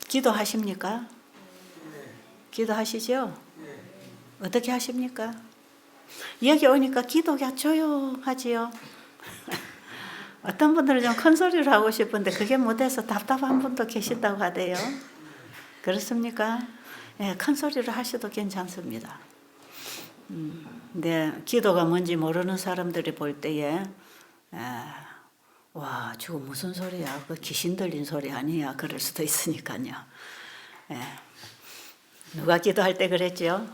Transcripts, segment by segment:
기도하십니까? 기도하시죠? 어떻게 하십니까? 여기 오니까 기도가 조용하지요. 어떤 분들은 좀 큰 소리로 하고 싶은데 그게 못해서 답답한 분도 계신다고 하대요. 그렇습니까? 네, 큰 소리로 하셔도 괜찮습니다. 근데 기도가 뭔지 모르는 사람들이 볼 때에 와, 저거 무슨 소리야? 그 귀신 들린 소리 아니야? 그럴 수도 있으니까요. 예. 누가 기도할 때 그랬죠?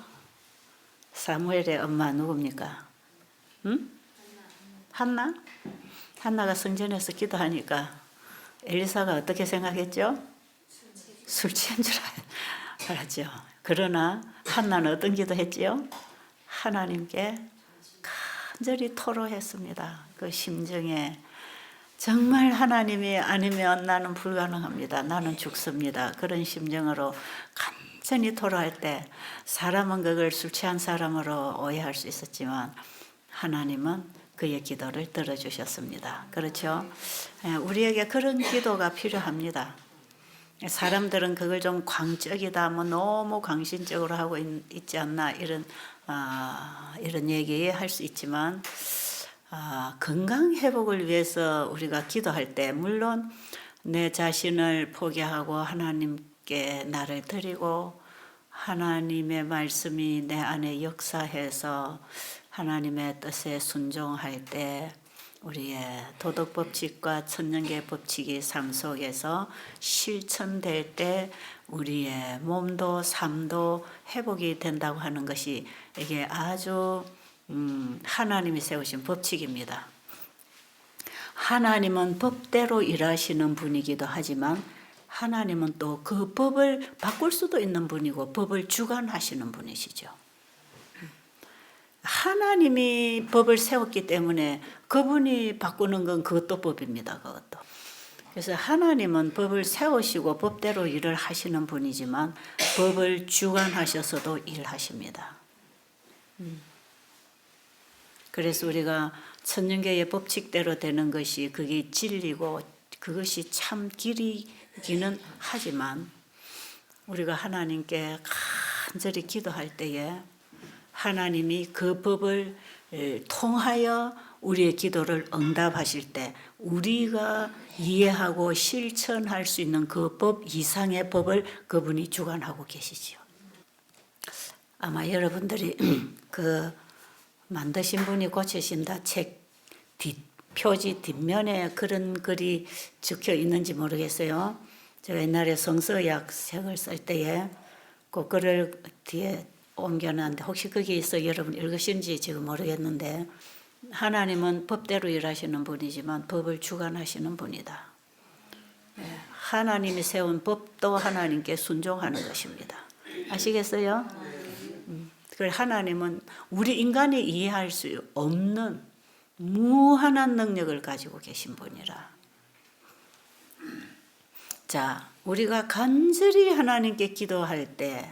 사무엘의 엄마 누굽니까? 응? 한나? 한나가 성전에서 기도하니까 엘리사가 어떻게 생각했죠? 술 취한 줄 알았죠. 그러나 한나는 어떤 기도했지요? 하나님께 간절히 토로했습니다. 그 심정에 정말 하나님이 아니면 나는 불가능합니다. 나는 죽습니다. 그런 심정으로 간절히 토로할 때 사람은 그걸 술 취한 사람으로 오해할 수 있었지만 하나님은 그의 기도를 들어주셨습니다. 그렇죠? 우리에게 그런 기도가 필요합니다. 사람들은 그걸 좀 광적이다, 뭐 너무 광신적으로 하고 있지 않나 이런 얘기할 수 있지만 건강 회복을 위해서 우리가 기도할 때 물론 내 자신을 포기하고 하나님께 나를 드리고 하나님의 말씀이 내 안에 역사해서 하나님의 뜻에 순종할 때 우리의 도덕 법칙과 천년계 법칙이 삶 속에서 실천될 때 우리의 몸도 삶도 회복이 된다고 하는 것이 이게 아주 하나님이 세우신 법칙입니다. 하나님은 법대로 일하시는 분이기도 하지만 하나님은 또 그 법을 바꿀 수도 있는 분이고 법을 주관하시는 분이시죠. 하나님이 법을 세웠기 때문에 그분이 바꾸는 건 그것도 법입니다. 그것도. 그래서 하나님은 법을 세우시고 법대로 일을 하시는 분이지만 법을 주관하셔서도 일하십니다. 그래서 우리가 천년계의 법칙대로 되는 것이 그게 진리고 그것이 참 길이기는 하지만 우리가 하나님께 간절히 기도할 때에 하나님이 그 법을 통하여 우리의 기도를 응답하실 때 우리가 이해하고 실천할 수 있는 그 법 이상의 법을 그분이 주관하고 계시지요. 아마 여러분들이 그 만드신 분이 고치신다 책 표지 뒷면에 그런 글이 적혀 있는지 모르겠어요. 제가 옛날에 성서약 책을 쓸 때에 그 글을 뒤에 옮겨놨는데 혹시 거기에서 여러분 읽으신지 지금 모르겠는데 하나님은 법대로 일하시는 분이지만 법을 주관하시는 분이다. 하나님이 세운 법도 하나님께 순종하는 것입니다. 아시겠어요? 그 하나님은 우리 인간이 이해할 수 없는 무한한 능력을 가지고 계신 분이라. 자, 우리가 간절히 하나님께 기도할 때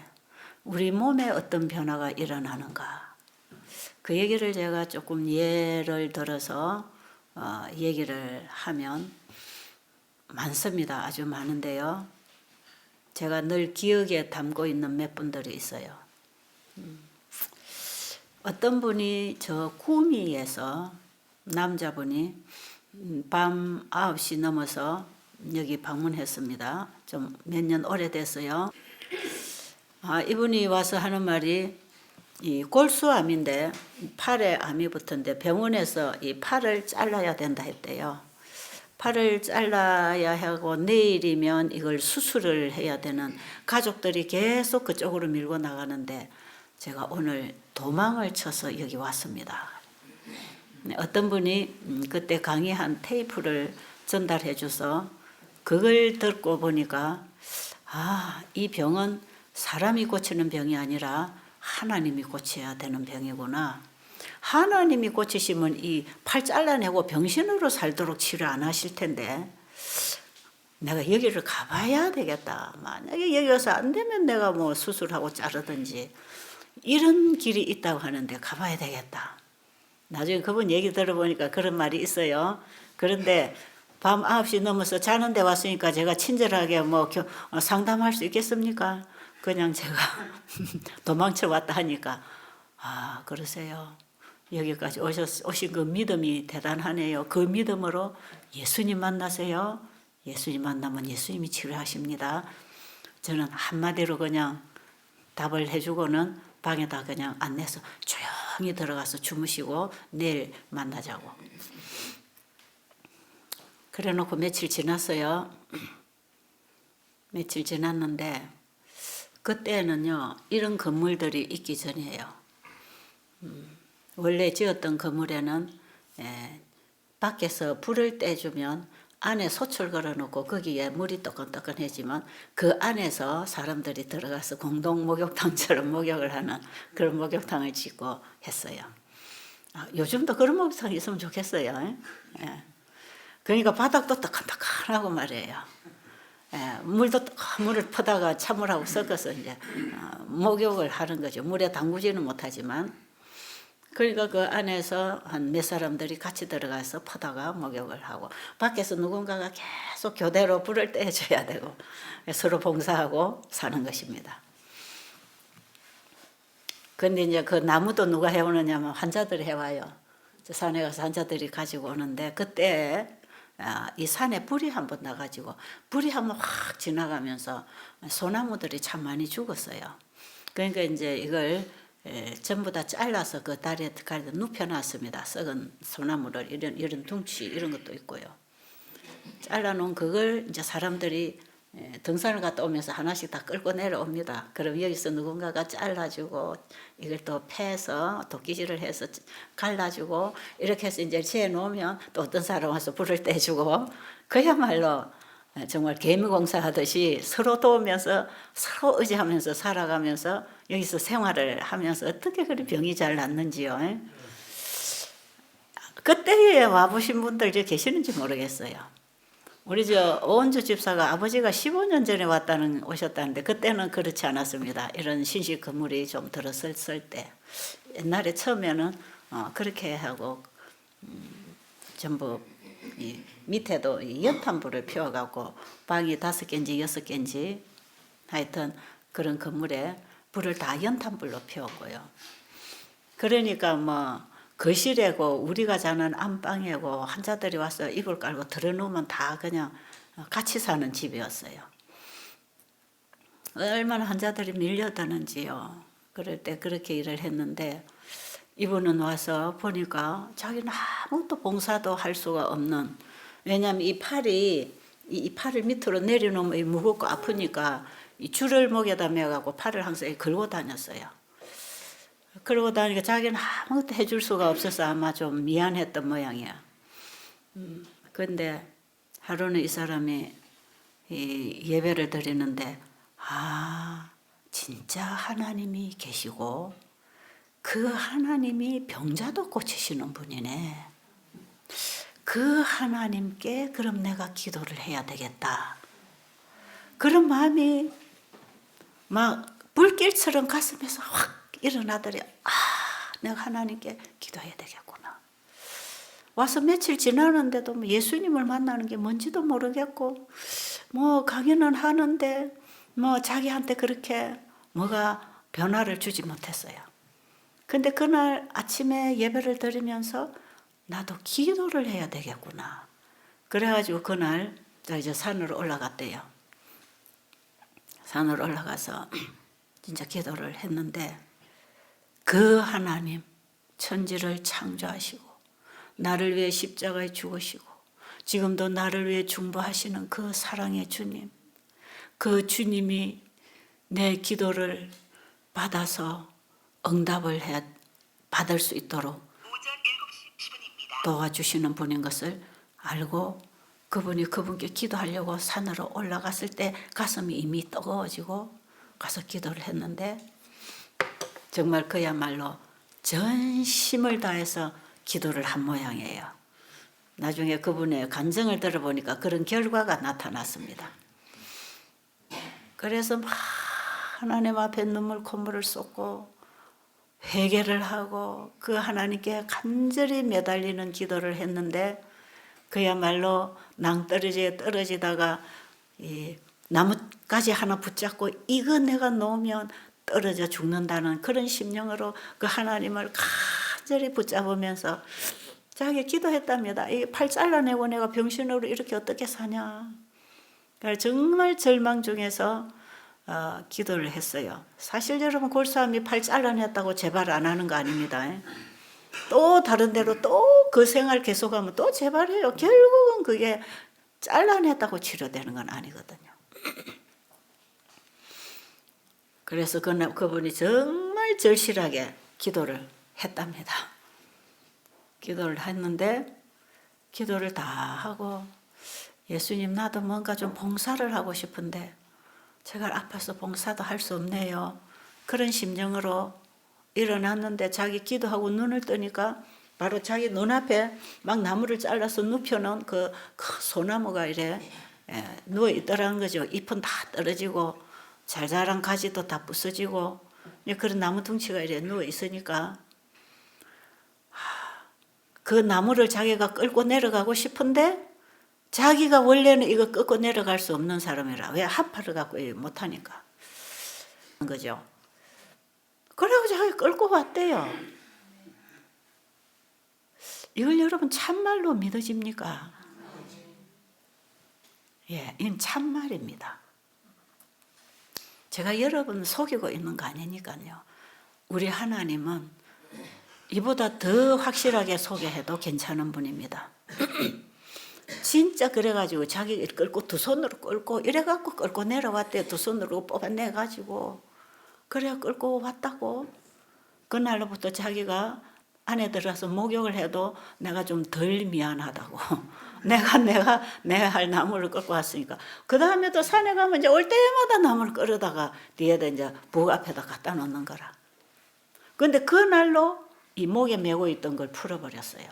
우리 몸에 어떤 변화가 일어나는가? 그 얘기를 제가 조금 예를 들어서 얘기를 하면 많습니다. 아주 많은데요. 제가 늘 기억에 담고 있는 몇 분들이 있어요. 어떤 분이 저 구미에서 남자분이 밤 9시 넘어서 여기 방문했습니다. 좀 몇 년 오래됐어요. 이분이 와서 하는 말이 이 골수암인데 팔에 암이 붙은데 병원에서 이 팔을 잘라야 된다 했대요. 팔을 잘라야 하고 내일이면 이걸 수술을 해야 되는 가족들이 계속 그쪽으로 밀고 나가는데 제가 오늘 도망을 쳐서 여기 왔습니다. 어떤 분이 그때 강의한 테이프를 전달해 줘서 그걸 듣고 보니까 이 병은 사람이 고치는 병이 아니라 하나님이 고쳐야 되는 병이구나. 하나님이 고치시면 이 팔 잘라내고 병신으로 살도록 치료 안 하실 텐데 내가 여기를 가봐야 되겠다. 만약에 여기 와서 안 되면 내가 뭐 수술하고 자르든지 이런 길이 있다고 하는데 가봐야 되겠다. 나중에 그분 얘기 들어보니까 그런 말이 있어요. 그런데 밤 9시 넘어서 자는 데 왔으니까 제가 친절하게 뭐 상담할 수 있겠습니까? 그냥 제가 도망쳐 왔다 하니까 아, 그러세요. 여기까지 오신 그 믿음이 대단하네요. 그 믿음으로 예수님 만나세요. 예수님 만나면 예수님이 치료하십니다. 저는 한마디로 그냥 답을 해주고는 방에다 그냥 안내서 조용히 들어가서 주무시고 내일 만나자고. 그래 놓고 며칠 지났어요. 며칠 지났는데 그때는요, 이런 건물들이 있기 전이에요. 원래 지었던 건물에는 밖에서 불을 떼주면 안에 솥을 걸어놓고 거기에 물이 뜨끈뜨끈해지만 그 안에서 사람들이 들어가서 공동 목욕탕처럼 목욕을 하는 그런 목욕탕을 짓고 했어요. 요즘도 그런 목욕탕이 있으면 좋겠어요. 그러니까 바닥도 뜨끈뜨끈하고 말이에요. 물을 퍼다가 찬물하고 섞어서 이제 목욕을 하는 거죠. 물에 담그지는 못하지만. 그러니까 그 안에서 한 몇 사람들이 같이 들어가서 퍼다가 목욕을 하고 밖에서 누군가가 계속 교대로 불을 떼줘야 되고 서로 봉사하고 사는 것입니다. 근데 이제 그 나무도 누가 해오느냐면 환자들이 해와요. 산에 가서 환자들이 가지고 오는데 그때 이 산에 불이 한번 나가지고 불이 한번 확 지나가면서 소나무들이 참 많이 죽었어요. 그러니까 이제 이걸 전부 다 잘라서 그 다리에 눕혀놨습니다. 썩은 소나무를 이런 둥치 이런 것도 있고요. 잘라놓은 그걸 이제 사람들이 등산을 갔다 오면서 하나씩 다 끌고 내려옵니다. 그럼 여기서 누군가가 잘라주고 이걸 또 패서 도끼질을 해서 갈라주고 이렇게 해서 이제 재놓으면 또 어떤 사람 와서 불을 떼주고 그야말로 정말 개미공사 하듯이 서로 도우면서 서로 의지하면서 살아가면서 여기서 생활을 하면서 어떻게 그리 병이 잘 낫는지요. 그때에 와보신 분들 계시는지 모르겠어요. 우리 오은주 집사가 아버지가 15년 전에 오셨다는데 그때는 그렇지 않았습니다. 이런 신식 건물이 좀 들었을 때 옛날에 처음에는 그렇게 하고 전부 이 밑에도 연탄불을 피워갖고 방이 5개인지 6개인지 하여튼 그런 건물에 불을 다 연탄불로 피웠고요. 그러니까 뭐 거실이고 우리가 자는 안방이고 환자들이 와서 이불 깔고 들어놓으면 다 그냥 같이 사는 집이었어요. 얼마나 환자들이 밀려드는지요. 그럴 때 그렇게 일을 했는데 이분은 와서 보니까 자기는 아무것도 봉사도 할 수가 없는, 왜냐하면 이 팔을 밑으로 내려놓으면 무겁고 아프니까 이 줄을 목에다 매갖고 팔을 항상 걸고 다녔어요. 그러고 다니까 자기는 아무것도 해줄 수가 없어서 아마 좀 미안했던 모양이야. 그런데 하루는 이 사람이 이 예배를 드리는데 진짜 하나님이 계시고 그 하나님이 병자도 고치시는 분이네. 그 하나님께 그럼 내가 기도를 해야 되겠다. 그런 마음이 막 불길처럼 가슴에서 확 일어나더래. 내가 하나님께 기도해야 되겠구나. 와서 며칠 지나는데도 뭐 예수님을 만나는 게 뭔지도 모르겠고 뭐 강연은 하는데 뭐 자기한테 그렇게 뭐가 변화를 주지 못했어요. 근데 그날 아침에 예배를 드리면서 나도 기도를 해야 되겠구나. 그래가지고 그날 이제 산으로 올라갔대요. 산으로 올라가서 진짜 기도를 했는데 그 하나님 천지를 창조하시고 나를 위해 십자가에 죽으시고 지금도 나를 위해 중보하시는 그 사랑의 주님, 그 주님이 내 기도를 받아서 응답을 받을 수 있도록 도와주시는 분인 것을 알고 그분께 기도하려고 산으로 올라갔을 때 가슴이 이미 뜨거워지고 가서 기도를 했는데 정말 그야말로 전심을 다해서 기도를 한 모양이에요. 나중에 그분의 간증을 들어보니까 그런 결과가 나타났습니다. 그래서 막 하나님 앞에 눈물 콧물을 쏟고 회개를 하고 그 하나님께 간절히 매달리는 기도를 했는데 그야말로 낭떠러지에 떨어지다가 이 나뭇가지 하나 붙잡고 이거 내가 놓으면 떨어져 죽는다는 그런 심령으로 그 하나님을 간절히 붙잡으면서 자기 기도했답니다. 이 팔 잘라내고 내가 병신으로 이렇게 어떻게 사냐. 그러니까 정말 절망 중에서 기도를 했어요. 사실 여러분 골수암이 팔 잘라냈다고 재발 안 하는 거 아닙니다. 또 다른 데로 또 그 생활 계속하면 또 재발해요. 결국은 그게 잘라냈다고 치료되는 건 아니거든요. 그래서 그분이 정말 절실하게 기도를 했답니다. 기도를 했는데 기도를 다 하고 예수님 나도 뭔가 좀 봉사를 하고 싶은데 제가 아파서 봉사도 할 수 없네요. 그런 심정으로 일어났는데 자기 기도하고 눈을 뜨니까 바로 자기 눈앞에 막 나무를 잘라서 눕혀놓은 그 소나무가 이래 누워 있더라는 거죠. 잎은 다 떨어지고 잘 자란 가지도 다 부서지고 그런 나무 둥치가 이래 누워 있으니까 그 나무를 자기가 끌고 내려가고 싶은데 자기가 원래는 이거 끌고 내려갈 수 없는 사람이라 왜 하파를 갖고 못하니까 거죠. 그래고 자기가 끌고 왔대요. 이걸 여러분 참말로 믿어집니까? 예, 이건 참말입니다. 제가 여러분 속이고 있는 거 아니니까요. 우리 하나님은 이보다 더 확실하게 소개해도 괜찮은 분입니다. 진짜 그래가지고 자기 끌고 두 손으로 끌고 이래갖고 끌고 내려왔대요. 두 손으로 뽑아내가지고 그래 끌고 왔다고. 그날로부터 자기가 안에 들어서 목욕을 해도 내가 좀 덜 미안하다고. 내가 할 나무를 끌고 왔으니까. 그 다음에 또 산에 가면 이제 올 때마다 나무를 끌어다가 뒤에다 이제 북 앞에다 갖다 놓는 거라. 근데 그날로 이 목에 메고 있던 걸 풀어버렸어요.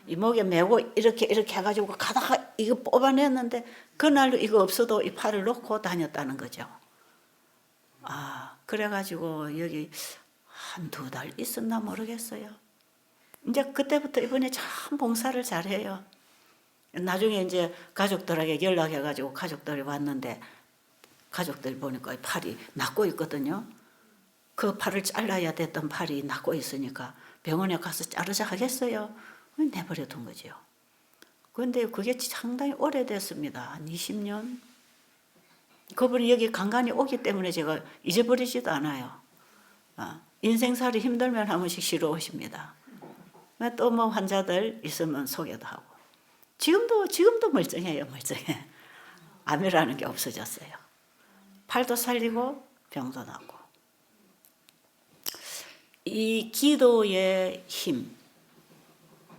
이 목에 메고 이렇게 해가지고 가다가 이거 뽑아냈는데 그날로 이거 없어도 이 팔을 놓고 다녔다는 거죠. 그래가지고 여기 한두 달 있었나 모르겠어요. 이제 그때부터 이번에 참 봉사를 잘해요. 나중에 이제 가족들에게 연락해가지고 가족들이 왔는데 가족들 보니까 팔이 낫고 있거든요. 그 팔을 잘라야 됐던 팔이 낫고 있으니까 병원에 가서 자르자 하겠어요. 내버려 둔 거죠. 그런데 그게 상당히 오래됐습니다. 한 20년. 그분이 여기 간간히 오기 때문에 제가 잊어버리지도 않아요. 인생살이 힘들면 한 번씩 쉬러 오십니다. 또 뭐 환자들 있으면 소개도 하고. 지금도 멀쩡해요, 멀쩡해. 암이라는 게 없어졌어요. 팔도 살리고 병도 낫고. 이 기도의 힘,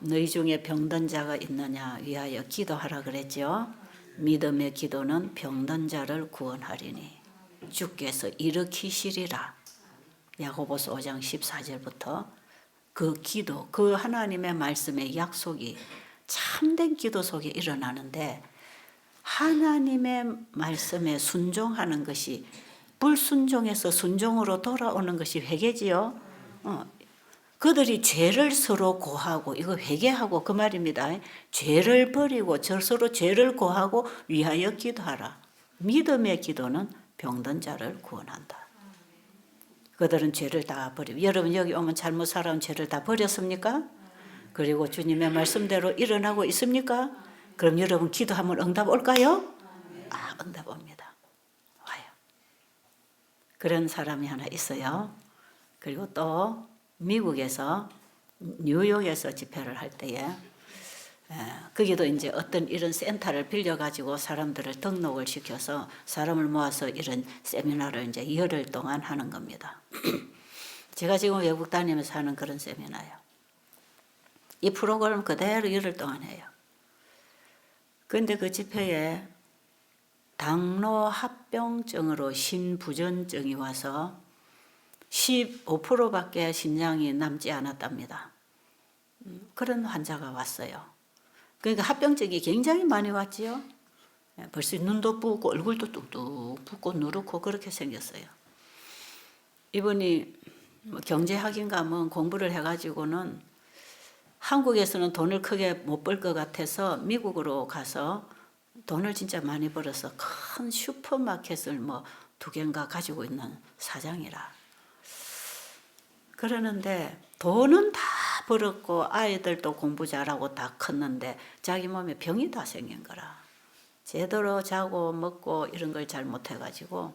너희 중에 병든 자가 있느냐 위하여 기도하라 그랬죠. 믿음의 기도는 병든 자를 구원하리니 주께서 일으키시리라. 야고보서 5장 14절부터 그 기도, 그 하나님의 말씀의 약속이 참된 기도 속에 일어나는데 하나님의 말씀에 순종하는 것이 불순종에서 순종으로 돌아오는 것이 회개지요. 그들이 죄를 서로 고하고 이거 회개하고 그 말입니다. 죄를 버리고 서로 죄를 고하고 위하여 기도하라. 믿음의 기도는 병든 자를 구원한다. 그들은 죄를 다 버리고 여러분 여기 오면 잘못 살아온 죄를 다 버렸습니까? 그리고 주님의 말씀대로 일어나고 있습니까? 그럼 여러분 기도하면 응답 올까요? 응답 옵니다. 와요. 그런 사람이 하나 있어요. 그리고 또 미국에서 뉴욕에서 집회를 할 때에 거기도 이제 어떤 이런 센터를 빌려가지고 사람들을 등록을 시켜서 사람을 모아서 이런 세미나를 이제 열흘 동안 하는 겁니다. 제가 지금 외국 다니면서 하는 그런 세미나예요. 이 프로그램 그대로 열흘 동안 해요. 그런데 그 집회에 당뇨 합병증으로 신부전증이 와서 15%밖에 신장이 남지 않았답니다. 그런 환자가 왔어요. 그러니까 합병증이 굉장히 많이 왔지요. 벌써 눈도 부고 얼굴도 뚝뚝 붓고 누렇고 그렇게 생겼어요. 이분이 경제학인가 뭐 공부를 해가지고는 한국에서는 돈을 크게 못 벌 것 같아서 미국으로 가서 돈을 진짜 많이 벌어서 큰 슈퍼마켓을 뭐 2개인가 가지고 있는 사장이라. 그러는데 돈은 다 벌었고 아이들도 공부 잘하고 다 컸는데 자기 몸에 병이 다 생긴 거라. 제대로 자고 먹고 이런 걸 잘 못해가지고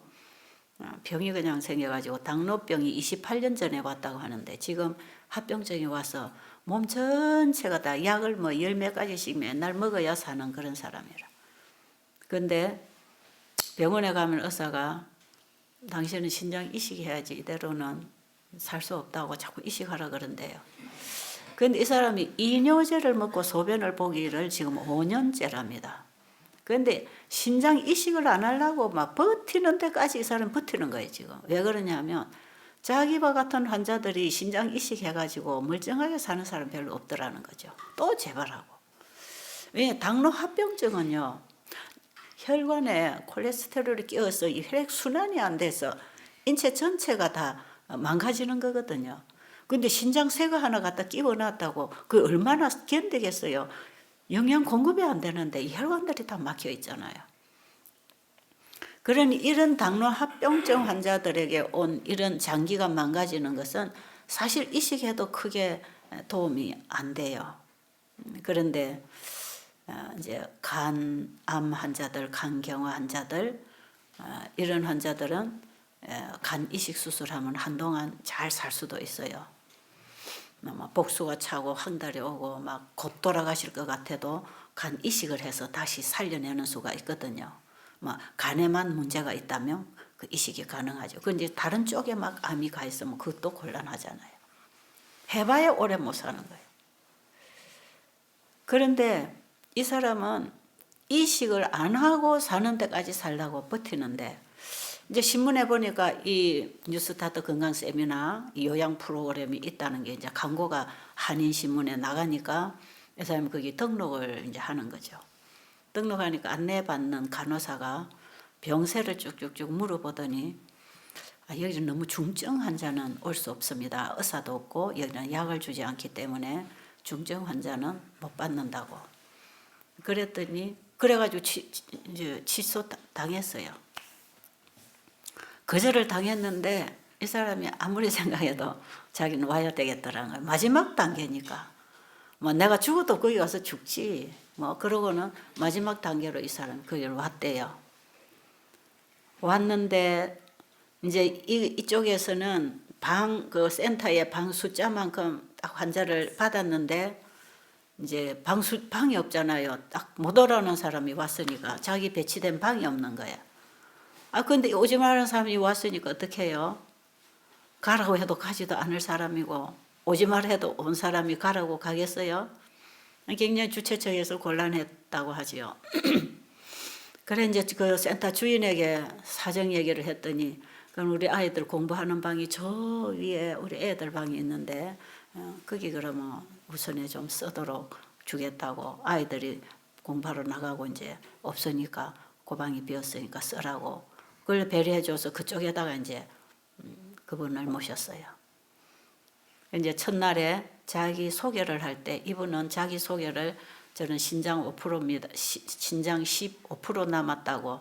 병이 그냥 생겨가지고 당뇨병이 28년 전에 왔다고 하는데 지금 합병증이 와서 몸 전체가 다 약을 뭐 10몇 가지씩 맨날 먹어야 사는 그런 사람이라. 근데 병원에 가면 의사가 당신은 신장 이식해야지 이대로는 살 수 없다고 자꾸 이식하라 그런대요. 근데 이 사람이 이뇨제를 먹고 소변을 보기를 지금 5년째랍니다. 근데 신장 이식을 안 하려고 막 버티는 데까지 이 사람 버티는 거예요 지금. 왜 그러냐면 자기와 같은 환자들이 신장 이식해가지고 멀쩡하게 사는 사람 별로 없더라는 거죠. 또 재발하고. 왜 당뇨 합병증은요. 혈관에 콜레스테롤이 끼어서 이 혈액 순환이 안 돼서 인체 전체가 다 망가지는 거거든요. 근데 신장쇠가 하나 갖다 끼워놨다고 그 얼마나 견디겠어요. 영양 공급이 안 되는데 이 혈관들이 다 막혀 있잖아요. 그러니 이런 당뇨 합병증 환자들에게 온 이런 장기가 망가지는 것은 사실 이식해도 크게 도움이 안 돼요. 그런데 이제 간암 환자들, 간경화 환자들 이런 환자들은 간 이식 수술하면 한동안 잘 살 수도 있어요. 복수가 차고 황달이 오고 막 곧 돌아가실 것 같아도 간 이식을 해서 다시 살려내는 수가 있거든요. 간에만 문제가 있다면 그 이식이 가능하죠. 그런데 다른 쪽에 막 암이 가 있으면 그것도 곤란하잖아요. 해봐야 오래 못 사는 거예요. 그런데 이 사람은 이식을 안 하고 사는 데까지 살라고 버티는데 이제 신문에 보니까 이 뉴스타트 건강 세미나 요양 프로그램이 있다는 게 이제 광고가 한인신문에 나가니까 이 사람이 거기 등록을 이제 하는 거죠. 등록하니까 안내받는 간호사가 병세를 쭉쭉쭉 물어보더니 여기는 너무 중증 환자는 올 수 없습니다. 의사도 없고 여기는 약을 주지 않기 때문에 중증 환자는 못 받는다고. 그랬더니 그래가지고 취소 당했어요. 거절을 당했는데 이 사람이 아무리 생각해도 자기는 와야 되겠더라는 거예요. 마지막 단계니까. 뭐 내가 죽어도 거기 가서 죽지. 뭐 그러고는 마지막 단계로 이 사람이 거기를 왔대요. 왔는데 이제 이쪽에서는 그 센터에 방 숫자만큼 딱 환자를 받았는데 이제 방이 없잖아요. 딱 못 오라는 사람이 왔으니까 자기 배치된 방이 없는 거야. 근데 오지 말라는 사람이 왔으니까 어떻게 해요? 가라고 해도 가지도 않을 사람이고 오지 말라 해도 온 사람이 가라고 가겠어요? 굉장히 주최 측에서 곤란했다고 하지요. 그래 이제 그 센터 주인에게 사정 얘기를 했더니 그럼 우리 아이들 공부하는 방이 저 위에 우리 애들 방이 있는데 거기 그러면 우선에 좀 쓰도록 주겠다고 아이들이 공부하러 나가고 이제 없으니까 그 방이 비었으니까 쓰라고 그걸 배려해줘서 그쪽에다가 이제 그분을 모셨어요. 이제 첫날에 자기 소개를 할 때 이분은 자기 소개를 저는 신장 5%입니다. 신장 15% 남았다고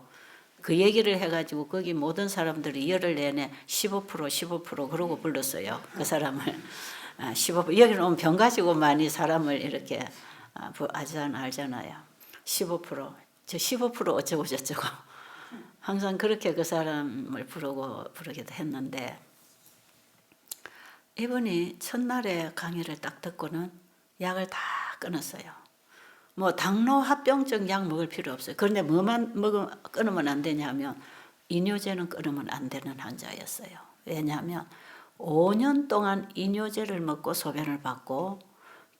그 얘기를 해가지고 거기 모든 사람들이 열흘 내내 15% 그러고 불렀어요. 그 사람을 15% 여기는 오면 병 가지고 많이 사람을 이렇게 알잖아요. 15%저 15% 어쩌고 저쩌고 항상 그렇게 그 사람을 부르기도 했는데 이분이 첫날에 강의를 딱 듣고는 약을 다 끊었어요. 뭐 당뇨 합병증 약 먹을 필요 없어요. 그런데 뭐만 끊으면 안 되냐면 이뇨제는 끊으면 안 되는 환자였어요. 왜냐하면 5년 동안 이뇨제를 먹고 소변을 받고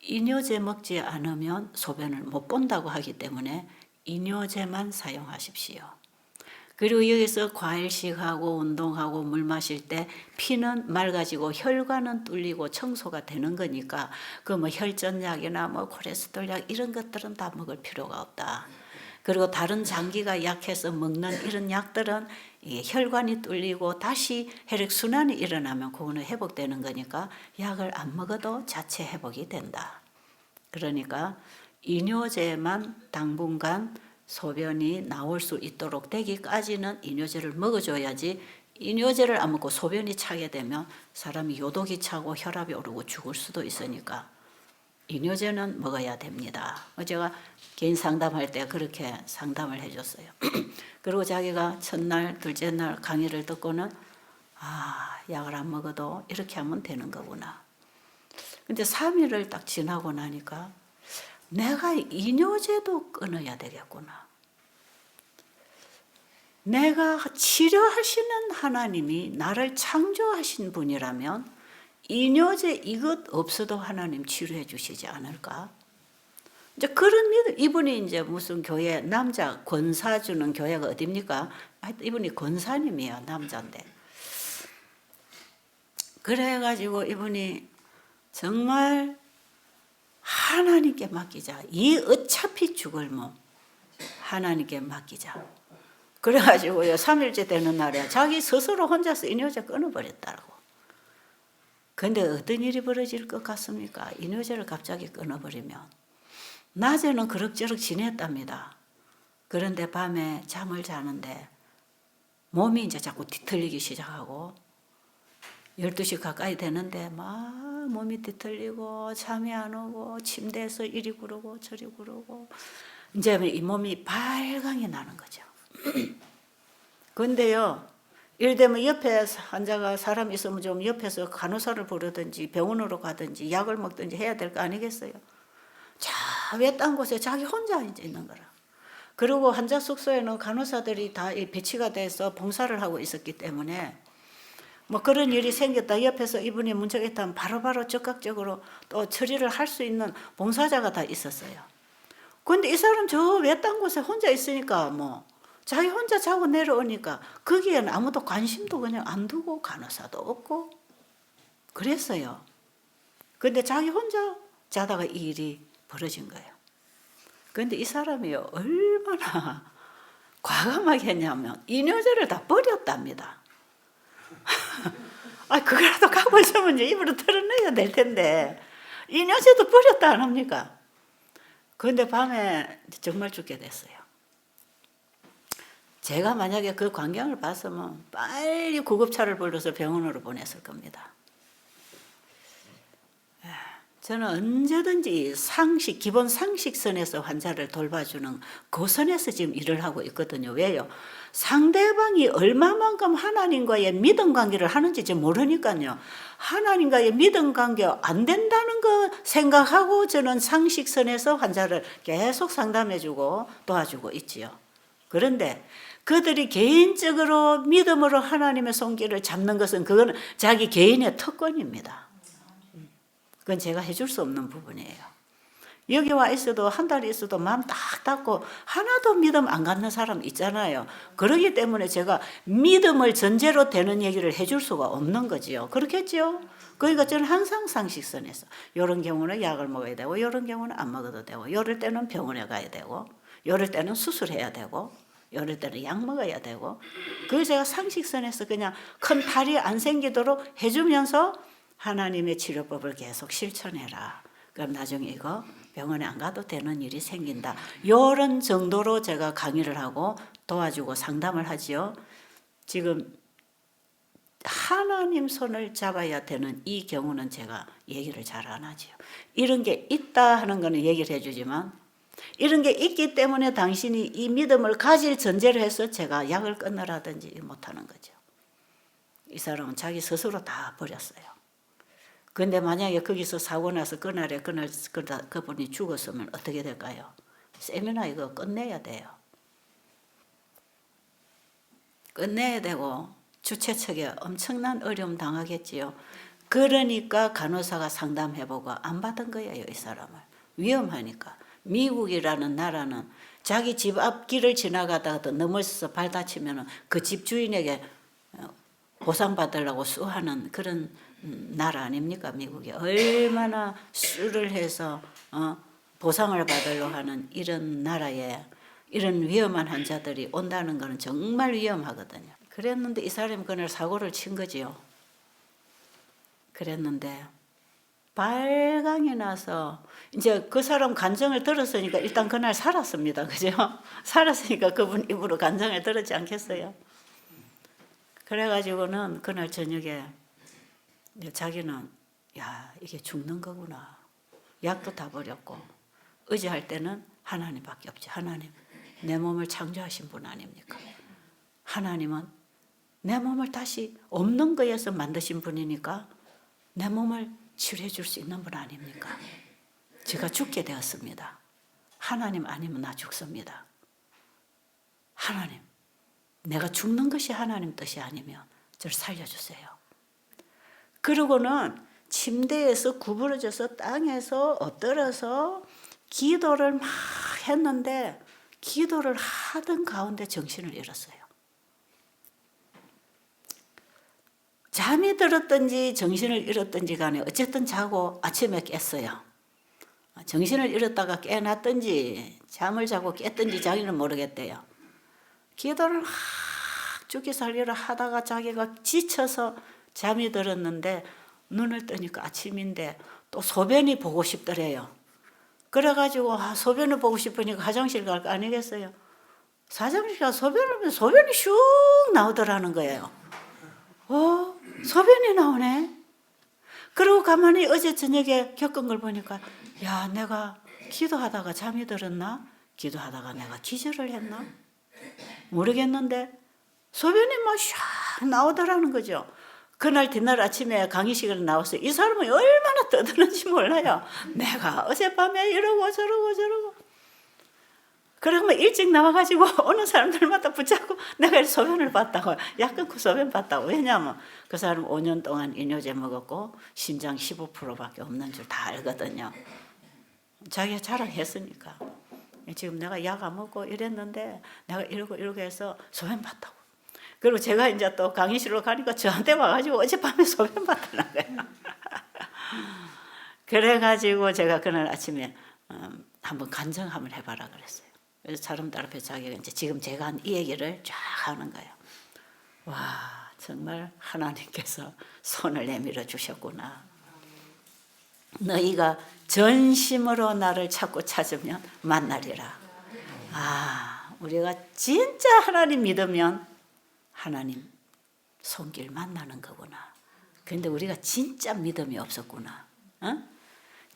이뇨제 먹지 않으면 소변을 못 본다고 하기 때문에 이뇨제만 사용하십시오. 그리고 여기서 과일식하고 운동하고 물 마실 때 피는 맑아지고 혈관은 뚫리고 청소가 되는 거니까 그 뭐 혈전약이나 뭐 콜레스테롤 약 이런 것들은 다 먹을 필요가 없다. 그리고 다른 장기가 약해서 먹는 이런 약들은 혈관이 뚫리고 다시 혈액 순환이 일어나면 그거는 회복되는 거니까 약을 안 먹어도 자체 회복이 된다. 그러니까 이뇨제만 당분간 소변이 나올 수 있도록 되기까지는 이뇨제를 먹어줘야지, 이뇨제를 안 먹고 소변이 차게 되면 사람이 요독이 차고 혈압이 오르고 죽을 수도 있으니까 이뇨제는 먹어야 됩니다. 제가 개인 상담할 때 그렇게 상담을 해줬어요. 그리고 자기가 첫날, 둘째 날 강의를 듣고는 약을 안 먹어도 이렇게 하면 되는 거구나. 근데 3일을 딱 지나고 나니까 내가 이뇨제도 끊어야 되겠구나. 내가 치료하시는 하나님이 나를 창조하신 분이라면 이뇨제 이것 없어도 하나님 치료해 주시지 않을까? 이제 그런 믿음, 이분이 이제 무슨 교회, 남자 권사 주는 교회가 어딥니까? 이분이 권사님이에요, 남자인데. 그래가지고 이분이 정말 하나님께 맡기자. 이 어차피 죽을 몸 하나님께 맡기자. 그래가지고요, 3일째 되는 날에 자기 스스로 혼자서 이뇨제 끊어버렸다고. 근데 어떤 일이 벌어질 것 같습니까? 이뇨제를 갑자기 끊어버리면. 낮에는 그럭저럭 지냈답니다. 그런데 밤에 잠을 자는데 몸이 이제 자꾸 뒤틀리기 시작하고 12시 가까이 되는데 막 몸이 뒤틀리고 잠이 안 오고 침대에서 이리 구르고 저리 구르고 이제 이 몸이 발광이 나는 거죠. 근데요, 이를테면 옆에 환자가 사람 있으면 좀 옆에서 간호사를 부르든지 병원으로 가든지 약을 먹든지 해야 될 거 아니겠어요? 자, 외딴 곳에 자기 혼자 이제 있는 거라. 그리고 환자 숙소에는 간호사들이 다 배치가 돼서 봉사를 하고 있었기 때문에 뭐 그런 일이 생겼다. 옆에서 이분이 문제가 있다면 바로바로 적극적으로 또 처리를 할 수 있는 봉사자가 다 있었어요. 근데 이 사람 저 외딴 곳에 혼자 있으니까 뭐 자기 혼자 자고 내려오니까 거기에는 아무도 관심도 그냥 안 두고 간호사도 없고 그랬어요. 근데 자기 혼자 자다가 이 일이 벌어진 거예요. 근데 이 사람이 얼마나 과감하게 했냐면 이뇨제를 다 버렸답니다. 그거라도 갖고 있으면 이제 입으로 털어내야 될 텐데 이뇨제도 버렸다 안 합니까? 그런데 밤에 정말 죽게 됐어요. 제가 만약에 그 광경을 봤으면 빨리 구급차를 불러서 병원으로 보냈을 겁니다. 저는 언제든지 기본 상식선에서 환자를 돌봐주는 그 선에서 지금 일을 하고 있거든요. 왜요? 상대방이 얼마만큼 하나님과의 믿음 관계를 하는지 지금 모르니까요. 하나님과의 믿음 관계 안 된다는 거 생각하고 저는 상식선에서 환자를 계속 상담해주고 도와주고 있지요. 그런데 그들이 개인적으로 믿음으로 하나님의 손길을 잡는 것은 그거는 자기 개인의 특권입니다. 그건 제가 해줄 수 없는 부분이에요. 여기 와 있어도 한 달 있어도 마음 딱 닫고 하나도 믿음 안 갖는 사람 있잖아요. 그러기 때문에 제가 믿음을 전제로 되는 얘기를 해줄 수가 없는 거지요. 그렇겠죠? 그러니까 저는 항상 상식선에서 이런 경우는 약을 먹어야 되고 이런 경우는 안 먹어도 되고 이럴 때는 병원에 가야 되고 이럴 때는 수술해야 되고 이럴 때는 약 먹어야 되고 그래서 제가 상식선에서 그냥 큰 탈이 안 생기도록 해주면서 하나님의 치료법을 계속 실천해라. 그럼 나중에 이거 병원에 안 가도 되는 일이 생긴다. 이런 정도로 제가 강의를 하고 도와주고 상담을 하지요. 지금 하나님 손을 잡아야 되는 이 경우는 제가 얘기를 잘 안 하지요. 이런 게 있다 하는 거는 얘기를 해주지만 이런 게 있기 때문에 당신이 이 믿음을 가질 전제를 해서 제가 약을 끊으라든지 못하는 거죠. 이 사람은 자기 스스로 다 버렸어요. 근데 만약에 거기서 사고 나서 그날에 그분이 죽었으면 어떻게 될까요? 세미나 이거 끝내야 돼요. 끝내야 되고 주최 측에 엄청난 어려움 당하겠지요. 그러니까 간호사가 상담해보고 안 받은 거예요, 이 사람을. 위험하니까. 미국이라는 나라는 자기 집 앞길을 지나가다가 넘어져서 발 다치면 그 집 주인에게 보상받으려고 수하는 그런 나라 아닙니까? 미국이 얼마나 수를 해서 보상을 받으려고 하는 이런 나라에 이런 위험한 환자들이 온다는 것은 정말 위험하거든요. 그랬는데 이 사람이 그날 사고를 친 거지요. 그랬는데 발광이 나서 이제 그 사람 간증을 들었으니까 일단 그날 살았습니다. 그죠? 살았으니까 그분 입으로 간증을 들었지 않겠어요? 그래가지고는 그날 저녁에 자기는 야 이게 죽는 거구나. 약도 다 버렸고 의지할 때는 하나님밖에 없지. 하나님 내 몸을 창조하신 분 아닙니까? 하나님은 내 몸을 다시 없는 거에서 만드신 분이니까 내 몸을 치료해 줄 수 있는 분 아닙니까? 제가 죽게 되었습니다. 하나님 아니면 나 죽습니다. 하나님, 내가 죽는 것이 하나님 뜻이 아니면 저를 살려주세요. 그러고는 침대에서 구부러져서 땅에서 엎드려서 기도를 막 했는데 기도를 하던 가운데 정신을 잃었어요. 잠이 들었든지 정신을 잃었든지 간에 어쨌든 자고 아침에 깼어요. 정신을 잃었다가 깨났든지 잠을 자고 깼든지 자기는 모르겠대요. 기도를 막 죽기 살기를 하다가 자기가 지쳐서 잠이 들었는데 눈을 뜨니까 아침인데 또 소변이 보고 싶더래요. 그래가지고 소변을 보고 싶으니까 화장실 갈 거 아니겠어요? 화장실 가서 소변을 보면 소변이 슉 나오더라는 거예요. 소변이 나오네. 그리고 가만히 어제 저녁에 겪은 걸 보니까 야 내가 기도하다가 잠이 들었나? 기도하다가 내가 기절을 했나? 모르겠는데 소변이 막 샥 나오더라는 거죠. 그날 뒷날 아침에 강의식을 나와서 이 사람은 얼마나 떠드는지 몰라요. 내가 어젯밤에 이러고 저러고 그러면 일찍 나와가지고 오는 사람들마다 붙잡고 내가 소변을 봤다고 약 끊고 소변 봤다고. 왜냐하면 그 사람 5년 동안 이뇨제 먹었고 신장 15%밖에 없는 줄 다 알거든요. 자기가 자랑했으니까. 지금 내가 약 안 먹고 이랬는데 내가 이러고 해서 소변 봤다고. 그리고 제가 이제 또 강의실로 가니까 저한테 와가지고 어젯밤에 소변 봤다는 거예요. 그래가지고 제가 그날 아침에 한번 간증 한번 해봐라 그랬어요. 그래서 사람들 앞에 자기가 이제 지금 제가 한 이 얘기를 쫙 하는 거예요. 와 정말 하나님께서 손을 내밀어 주셨구나. 너희가 전심으로 나를 찾으면 만나리라. 우리가 진짜 하나님 믿으면 하나님 손길 만나는 거구나. 그런데 우리가 진짜 믿음이 없었구나.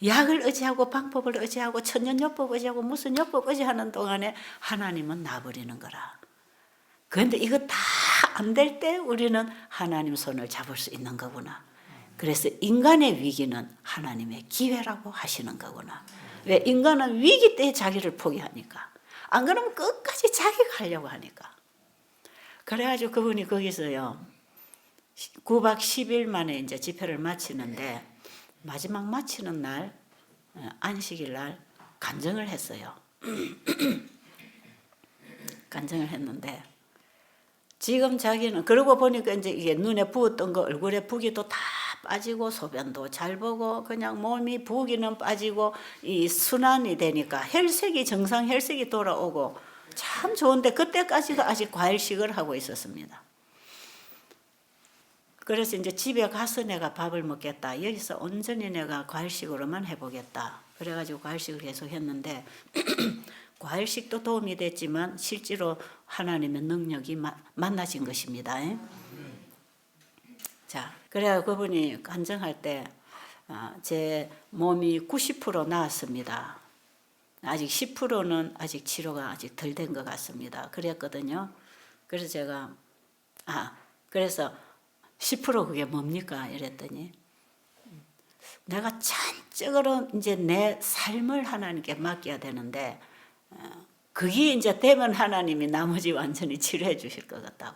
약을 의지하고 방법을 의지하고 천년요법 의지하고 무슨 요법 의지하는 동안에 하나님은 놔버리는 거라. 그런데 이거 다 안 될 때 우리는 하나님 손을 잡을 수 있는 거구나. 그래서 인간의 위기는 하나님의 기회라고 하시는 거구나. 왜? 인간은 위기 때 자기를 포기하니까. 안 그러면 끝까지 자기가 하려고 하니까. 그래가지고 그분이 거기서요 9박 10일 만에 이제 집회를 마치는데 마지막 마치는 날 안식일 날 간증을 했어요. 간증을 했는데 지금 자기는 그러고 보니까 이제 이게 눈에 부었던 거 얼굴에 부기도 다 빠지고 소변도 잘 보고 그냥 몸이 부기는 빠지고 이 순환이 되니까 혈색이 정상 혈색이 돌아오고 참 좋은데 그때까지도 아직 과일식을 하고 있었습니다. 그래서 이제 집에 가서 내가 밥을 먹겠다. 여기서 온전히 내가 과일식으로만 해보겠다. 그래가지고 과일식을 계속 했는데 과일식도 도움이 됐지만 실제로 하나님의 능력이 만나진 것입니다. 자, 그래야 그분이 간증할 때 제 몸이 90% 나았습니다. 아직 10%는 아직 치료가 아직 덜 된 것 같습니다. 그랬거든요. 그래서 제가 그래서 10% 그게 뭡니까? 이랬더니 내가 전적으로 이제 내 삶을 하나님께 맡겨야 되는데 그게 이제 되면 하나님이 나머지 완전히 치료해 주실 것 같다고.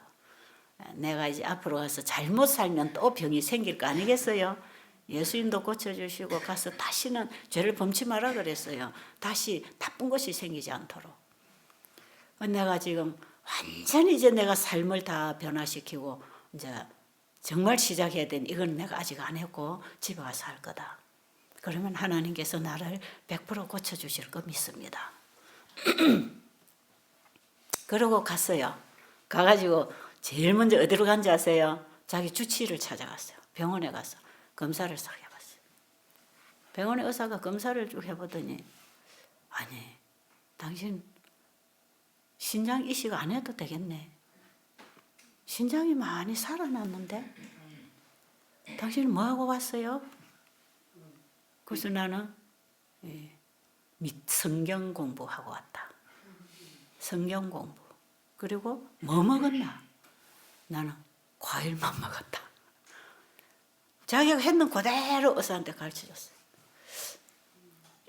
내가 이제 앞으로 가서 잘못 살면 또 병이 생길 거 아니겠어요? 예수님도 고쳐주시고 가서 다시는 죄를 범치 마라 그랬어요. 다시 나쁜 것이 생기지 않도록. 내가 지금 완전히 이제 내가 삶을 다 변화시키고 이제 정말 시작해야 되는 이건 내가 아직 안 했고 집에 가서 할 거다. 그러면 하나님께서 나를 100% 고쳐주실 거 믿습니다. 그러고 갔어요. 가가지고 제일 먼저 어디로 간지 아세요? 자기 주치의를 찾아갔어요. 병원에 가서 검사를 싹 해봤어요. 병원의 의사가 검사를 쭉 해보더니 아니 당신 신장 이식 안 해도 되겠네. 신장이 많이 살아났는데 당신은 뭐하고 왔어요? 그래서 나는 성경 공부하고 왔다. 성경 공부. 그리고 뭐 먹었나? 나는 과일만 먹었다. 자기가 했는 그대로 의사한테 가르쳐줬어요.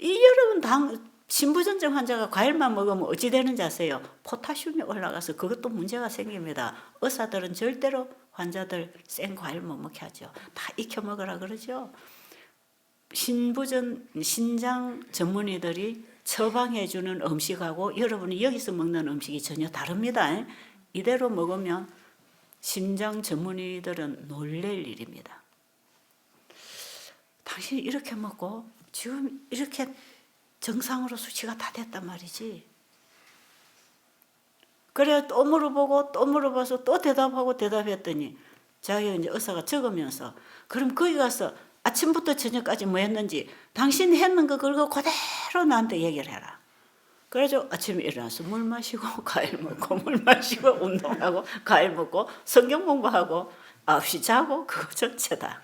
이 여러분 신부전증 환자가 과일만 먹으면 어찌 되는지 아세요? 포타슘이 올라가서 그것도 문제가 생깁니다. 의사들은 절대로 환자들 생 과일 못 먹게 하죠. 다 익혀 먹으라 그러죠. 신장 전문의들이 처방해주는 음식하고 여러분이 여기서 먹는 음식이 전혀 다릅니다. 이대로 먹으면 신장 전문의들은 놀랄 일입니다. 당신이 이렇게 먹고 지금 이렇게 정상으로 수치가 다 됐단 말이지. 그래 또 물어보고 또 물어봐서 또 대답하고 대답했더니 자기가 이제 의사가 적으면서 그럼 거기 가서 아침부터 저녁까지 뭐 했는지 당신 했는 거 그거 그대로 나한테 얘기를 해라. 그래서 아침에 일어나서 물 마시고 과일 먹고 물 마시고 운동하고 과일 먹고 성경 공부하고 9시 자고 그거 전체다.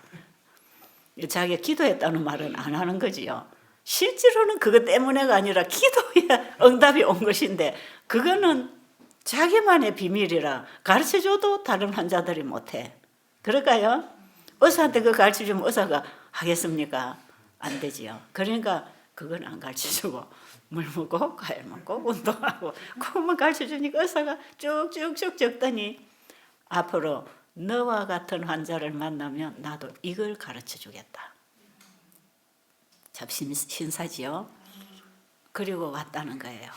자기가 기도했다는 말은 안 하는 거지요. 실제로는 그것 때문에가 아니라 기도에 응답이 온 것인데 그거는 자기만의 비밀이라 가르쳐줘도 다른 환자들이 못해. 그럴까요? 의사한테 그거 가르쳐주면 의사가 하겠습니까? 안 되지요. 그러니까 그건 안 가르쳐주고 물 먹고 과일 먹고 운동하고 그것만 가르쳐주니까 의사가 쭉쭉쭉 적더니 앞으로 너와 같은 환자를 만나면 나도 이걸 가르쳐주겠다. 참 신사지요. 그리고 왔다는 거예요.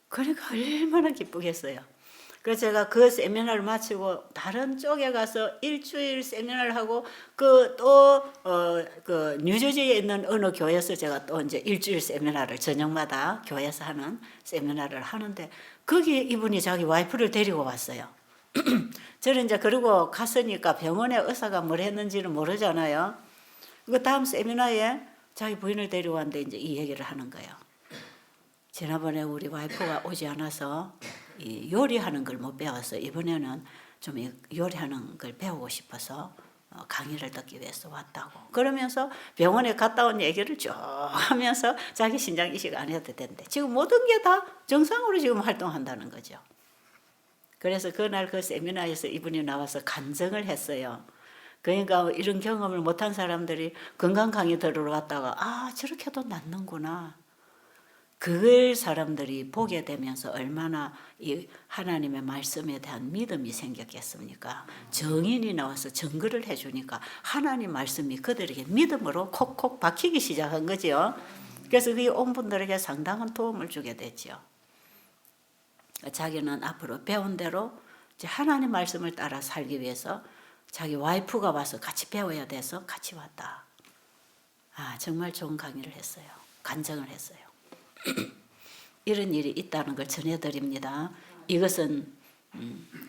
그러니까 얼마나 기쁘겠어요. 그래서 제가 그 세미나를 마치고 다른 쪽에 가서 일주일 세미나를 하고 그 뉴저지에 있는 어느 교회에서 제가 또 이제 일주일 세미나를 저녁마다 교회에서 하는 세미나를 하는데 거기에 이분이 자기 와이프를 데리고 왔어요. 저는 이제 그러고 갔으니까 병원에 의사가 뭘 했는지는 모르잖아요. 그 다음 세미나에 자기 부인을 데리고 왔는데 이제 이 얘기를 하는 거예요. 지난번에 우리 와이프가 오지 않아서 이 요리하는 걸 못 배워서 이번에는 좀 요리하는 걸 배우고 싶어서 강의를 듣기 위해서 왔다고. 그러면서 병원에 갔다 온 얘기를 쭉 하면서 자기 신장 이식 안 해도 된대. 지금 모든 게 다 정상으로 지금 활동한다는 거죠. 그래서 그날 그 세미나에서 이분이 나와서 간증을 했어요. 그러니까 이런 경험을 못한 사람들이 건강 강의 들으러 왔다가 아 저렇게도 낫는구나. 그걸 사람들이 보게 되면서 얼마나 이 하나님의 말씀에 대한 믿음이 생겼겠습니까? 정인이 나와서 증거를 해주니까 하나님 말씀이 그들에게 믿음으로 콕콕 박히기 시작한 거죠. 그래서 그게 온 분들에게 상당한 도움을 주게 됐죠. 자기는 앞으로 배운 대로 이제 하나님 말씀을 따라 살기 위해서 자기 와이프가 와서 같이 배워야 돼서 같이 왔다. 아 정말 좋은 강의를 했어요. 간증을 했어요. 이런 일이 있다는 걸 전해드립니다. 이것은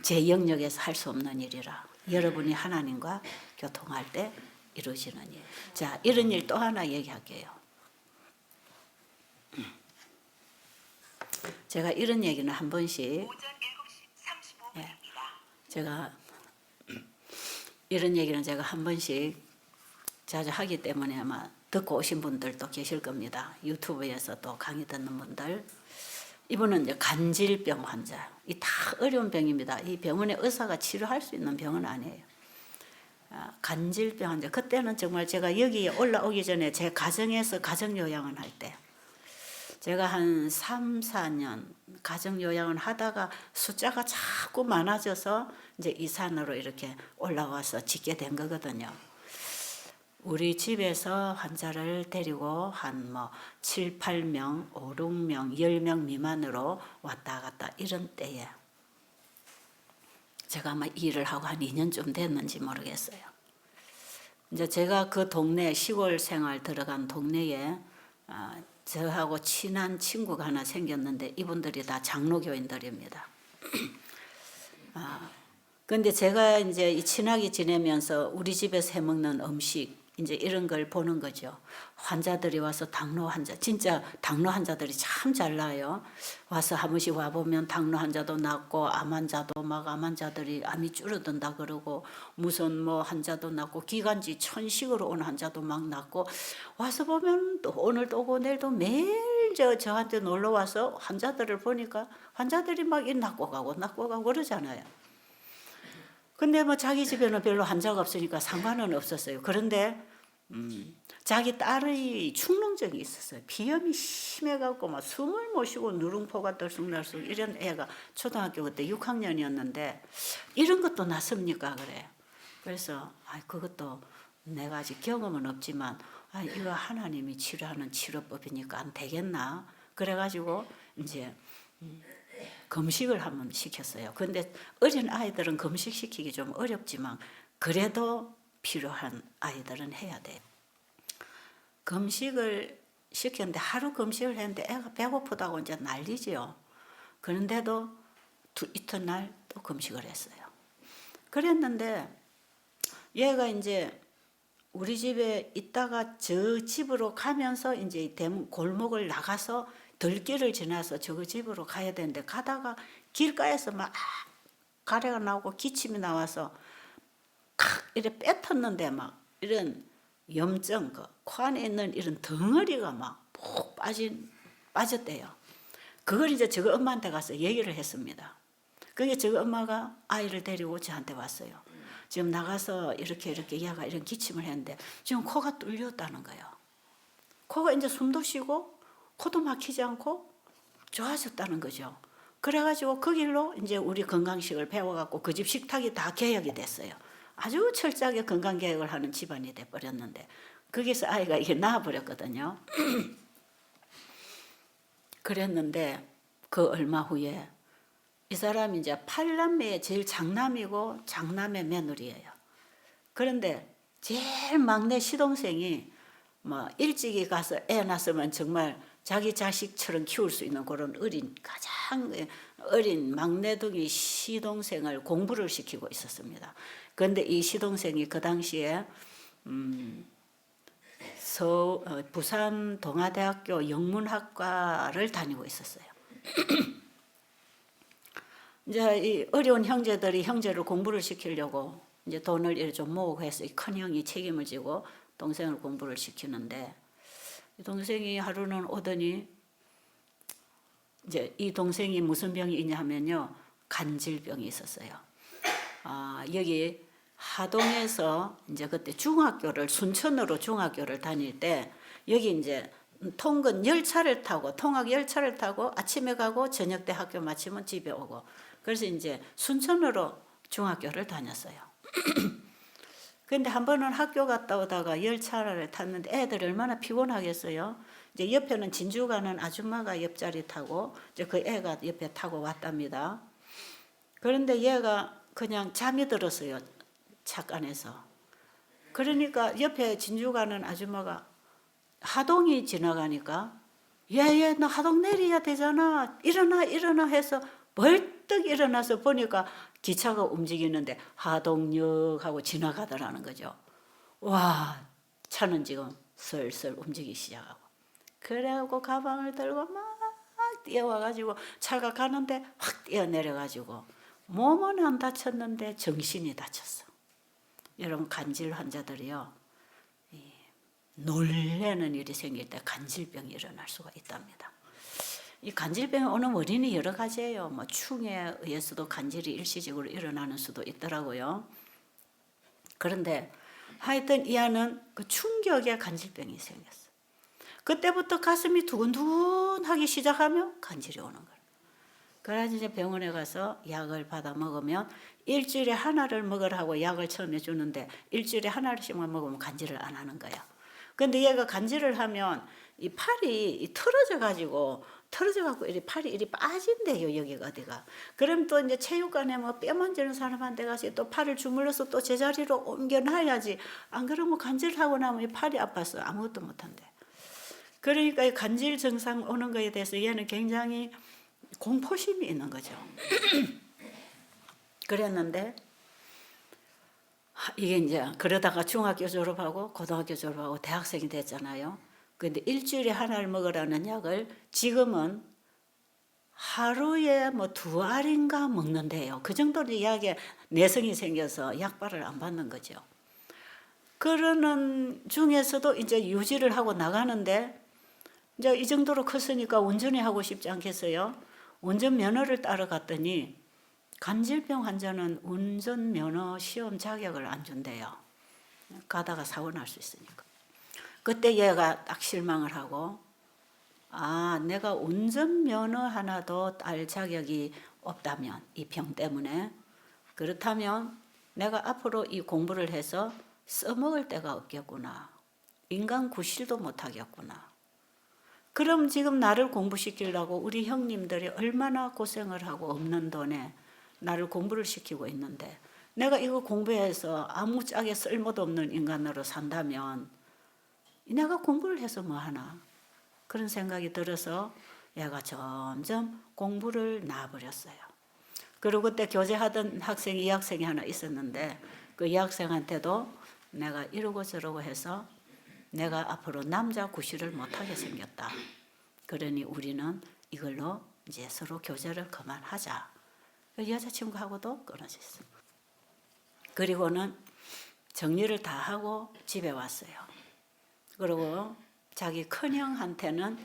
제 영역에서 할 수 없는 일이라 여러분이 하나님과 교통할 때 이루어지는 일. 자, 이런 일 또 하나 얘기할게요. 제가 이런 얘기는 한 번씩 제가 이런 얘기는 제가 한 번씩 자주 하기 때문에 아마 듣고 오신 분들도 계실 겁니다. 유튜브에서 또 강의 듣는 분들. 이분은 이제 간질병 환자. 이 다 어려운 병입니다. 이 병원의 의사가 치료할 수 있는 병은 아니에요. 간질병 환자. 그때는 정말 제가 여기에 올라오기 전에 제 가정에서 가정요양을 할 때 제가 한 3, 4년 가정요양을 하다가 숫자가 자꾸 많아져서 이제 이 산으로 이렇게 올라와서 짓게 된 거거든요. 우리 집에서 환자를 데리고 한 7, 8명, 5, 6명, 10명 미만으로 왔다 갔다 이런 때에 제가 아마 일을 하고 한 2년쯤 됐는지 모르겠어요. 이제 제가 그 동네 시골 생활 들어간 동네에 저하고 친한 친구가 하나 생겼는데 이분들이 다 장로교인들입니다. 근데 제가 이제 친하게 지내면서 우리 집에서 해먹는 음식 이제 이런 걸 보는 거죠. 환자들이 와서 당뇨 환자, 진짜 당뇨 환자들이 참 잘 나요. 와서 한 번씩 와보면 당뇨 환자도 낫고 암 환자도 막 암 환자들이 암이 줄어든다 그러고 무슨 뭐 환자도 낫고 기관지 천식으로 온 환자도 막 낫고 와서 보면 또 오늘도 오고 내일도 매일 저한테 놀러 와서 환자들을 보니까 환자들이 막 낫고 가고 그러잖아요. 근데 뭐 자기 집에는 별로 환자가 없으니까 상관은 없었어요. 그런데 자기 딸의 축농증이 있었어요. 비염이 심해갖고 막 숨을 못 쉬고 누룽포가 들쑥날쑥 이런 애가 초등학교 그때 6학년이었는데 이런 것도 났습니까? 그래. 그래서 그것도 내가 아직 경험은 없지만 이거 하나님이 치료하는 치료법이니까 안 되겠나? 그래가지고 이제 금식을 한번 시켰어요. 근데 어린 아이들은 금식 시키기 좀 어렵지만 그래도 필요한 아이들은 해야 돼요. 금식을 시켰는데 하루 금식을 했는데 애가 배고프다고 이제 난리지요. 그런데도 이튿날 또 금식을 했어요. 그랬는데 얘가 이제 우리 집에 있다가 저 집으로 가면서 이제 골목을 나가서 들길을 지나서 저 집으로 가야 되는데 가다가 길가에서 막 가래가 나오고 기침이 나와서 이렇게 뱉었는데 막 이런 염증, 코 안에 있는 이런 덩어리가 막 푹 빠졌대요. 그걸 이제 저거 엄마한테 가서 얘기를 했습니다. 그게 저거 엄마가 아이를 데리고 저한테 왔어요. 지금 나가서 이렇게 얘가 이런 기침을 했는데 지금 코가 뚫렸다는 거예요. 코가 이제 숨도 쉬고 코도 막히지 않고 좋아졌다는 거죠. 그래가지고 그 길로 이제 우리 건강식을 배워갖고 그 집 식탁이 다 개혁이 됐어요. 아주 철저하게 건강개혁을 하는 집안이 돼버렸는데 거기서 아이가 이게 나와버렸거든요. 그랬는데 그 얼마 후에 이 사람이 이제 8남매의 제일 장남이고 장남의 며느리예요. 그런데 제일 막내 시동생이 뭐 일찍이 가서 애 낳았으면 정말 자기 자식처럼 키울 수 있는 그런 가장 어린 막내둥이 시동생을 공부를 시키고 있었습니다. 그런데 이 시동생이 그 당시에 부산 동아대학교 영문학과를 다니고 있었어요. 이제 이 어려운 형제들이 형제를 공부를 시키려고 이제 돈을 이렇게 좀 모으고 해서 큰 형이 책임을 지고 동생을 공부를 시키는데 이 동생이 하루는 오더니 이제 이 동생이 무슨 병이 있냐 하면요 간질병이 있었어요. 여기 하동에서 이제 그때 순천으로 중학교를 다닐 때 여기 이제 통근 열차를 타고 통학 열차를 타고 아침에 가고 저녁 때 학교 마치면 집에 오고 그래서 이제 순천으로 중학교를 다녔어요. 근데 한 번은 학교 갔다 오다가 열차를 탔는데 애들이 얼마나 피곤하겠어요. 이제 옆에는 진주 가는 아줌마가 옆자리 타고 이제 그 애가 옆에 타고 왔답니다. 그런데 얘가 그냥 잠이 들었어요. 착안에서. 그러니까 옆에 진주 가는 아줌마가 하동이 지나가니까 얘 너 하동 내려야 되잖아. 일어나 해서 벌떡 일어나서 보니까 기차가 움직이는데 하동역하고 지나가더라는 거죠. 와, 차는 지금 슬슬 움직이기 시작하고. 그래갖고 가방을 들고 막 뛰어와가지고 차가 가는데 확 뛰어내려가지고 몸은 안 다쳤는데 정신이 다쳤어. 여러분 간질 환자들이요. 놀라는 일이 생길 때 간질병이 일어날 수가 있답니다. 이 간질병이 오는 원인이 여러 가지예요. 뭐 충에 의해서도 간질이 일시적으로 일어나는 수도 있더라고요. 그런데 하여튼 이 아는 그 충격에 간질병이 생겼어. 그때부터 가슴이 두근두근하기 시작하면 간질이 오는 거예요. 그래서 이제 병원에 가서 약을 받아 먹으면 일주일에 하나를 먹으라고 약을 처음에 주는데 일주일에 하나씩만 먹으면 간질을 안 하는 거야. 근데 얘가 간질을 하면 이 팔이 틀어져가지고 이 팔이 이리 빠진대요, 여기가 어디가. 그럼 또 이제 체육관에 뭐 뼈 만지는 사람한테 가서 또 팔을 주물러서 또 제자리로 옮겨놔야지. 안 그러면 간질하고 나면 이 팔이 아파서 아무것도 못한대. 그러니까 이 간질 증상 오는 거에 대해서 얘는 굉장히 공포심이 있는 거죠. 그랬는데 이게 이제 그러다가 중학교 졸업하고 고등학교 졸업하고 대학생이 됐잖아요. 근데 일주일에 하나를 먹으라는 약을 지금은 하루에 뭐 2알인가 먹는데요. 그 정도로 약에 내성이 생겨서 약발을 안 받는 거죠. 그러는 중에서도 이제 유지를 하고 나가는데 이제 이 정도로 컸으니까 운전이 하고 싶지 않겠어요? 운전면허를 따러 갔더니 간질병 환자는 운전면허 시험 자격을 안 준대요. 가다가 사고 날 수 있으니까. 그때 얘가 딱 실망을 하고 아, 내가 운전면허 하나도 딸 자격이 없다면 이 병 때문에 그렇다면 내가 앞으로 이 공부를 해서 써먹을 데가 없겠구나. 인간 구실도 못하겠구나. 그럼 지금 나를 공부시키려고 우리 형님들이 얼마나 고생을 하고 없는 돈에 나를 공부를 시키고 있는데 내가 이거 공부해서 아무짝에 쓸모도 없는 인간으로 산다면 내가 공부를 해서 뭐 하나. 그런 생각이 들어서 얘가 점점 공부를 놔버렸어요. 그리고 그때 교제하던 학생이 이 학생이 하나 있었는데 그 이 학생한테도 내가 이러고 저러고 해서 내가 앞으로 남자 구실을 못하게 생겼다. 그러니 우리는 이걸로 이제 서로 교제를 그만하자. 여자친구하고도 끊어졌어. 그리고는 정리를 다 하고 집에 왔어요. 그리고 자기 큰형한테는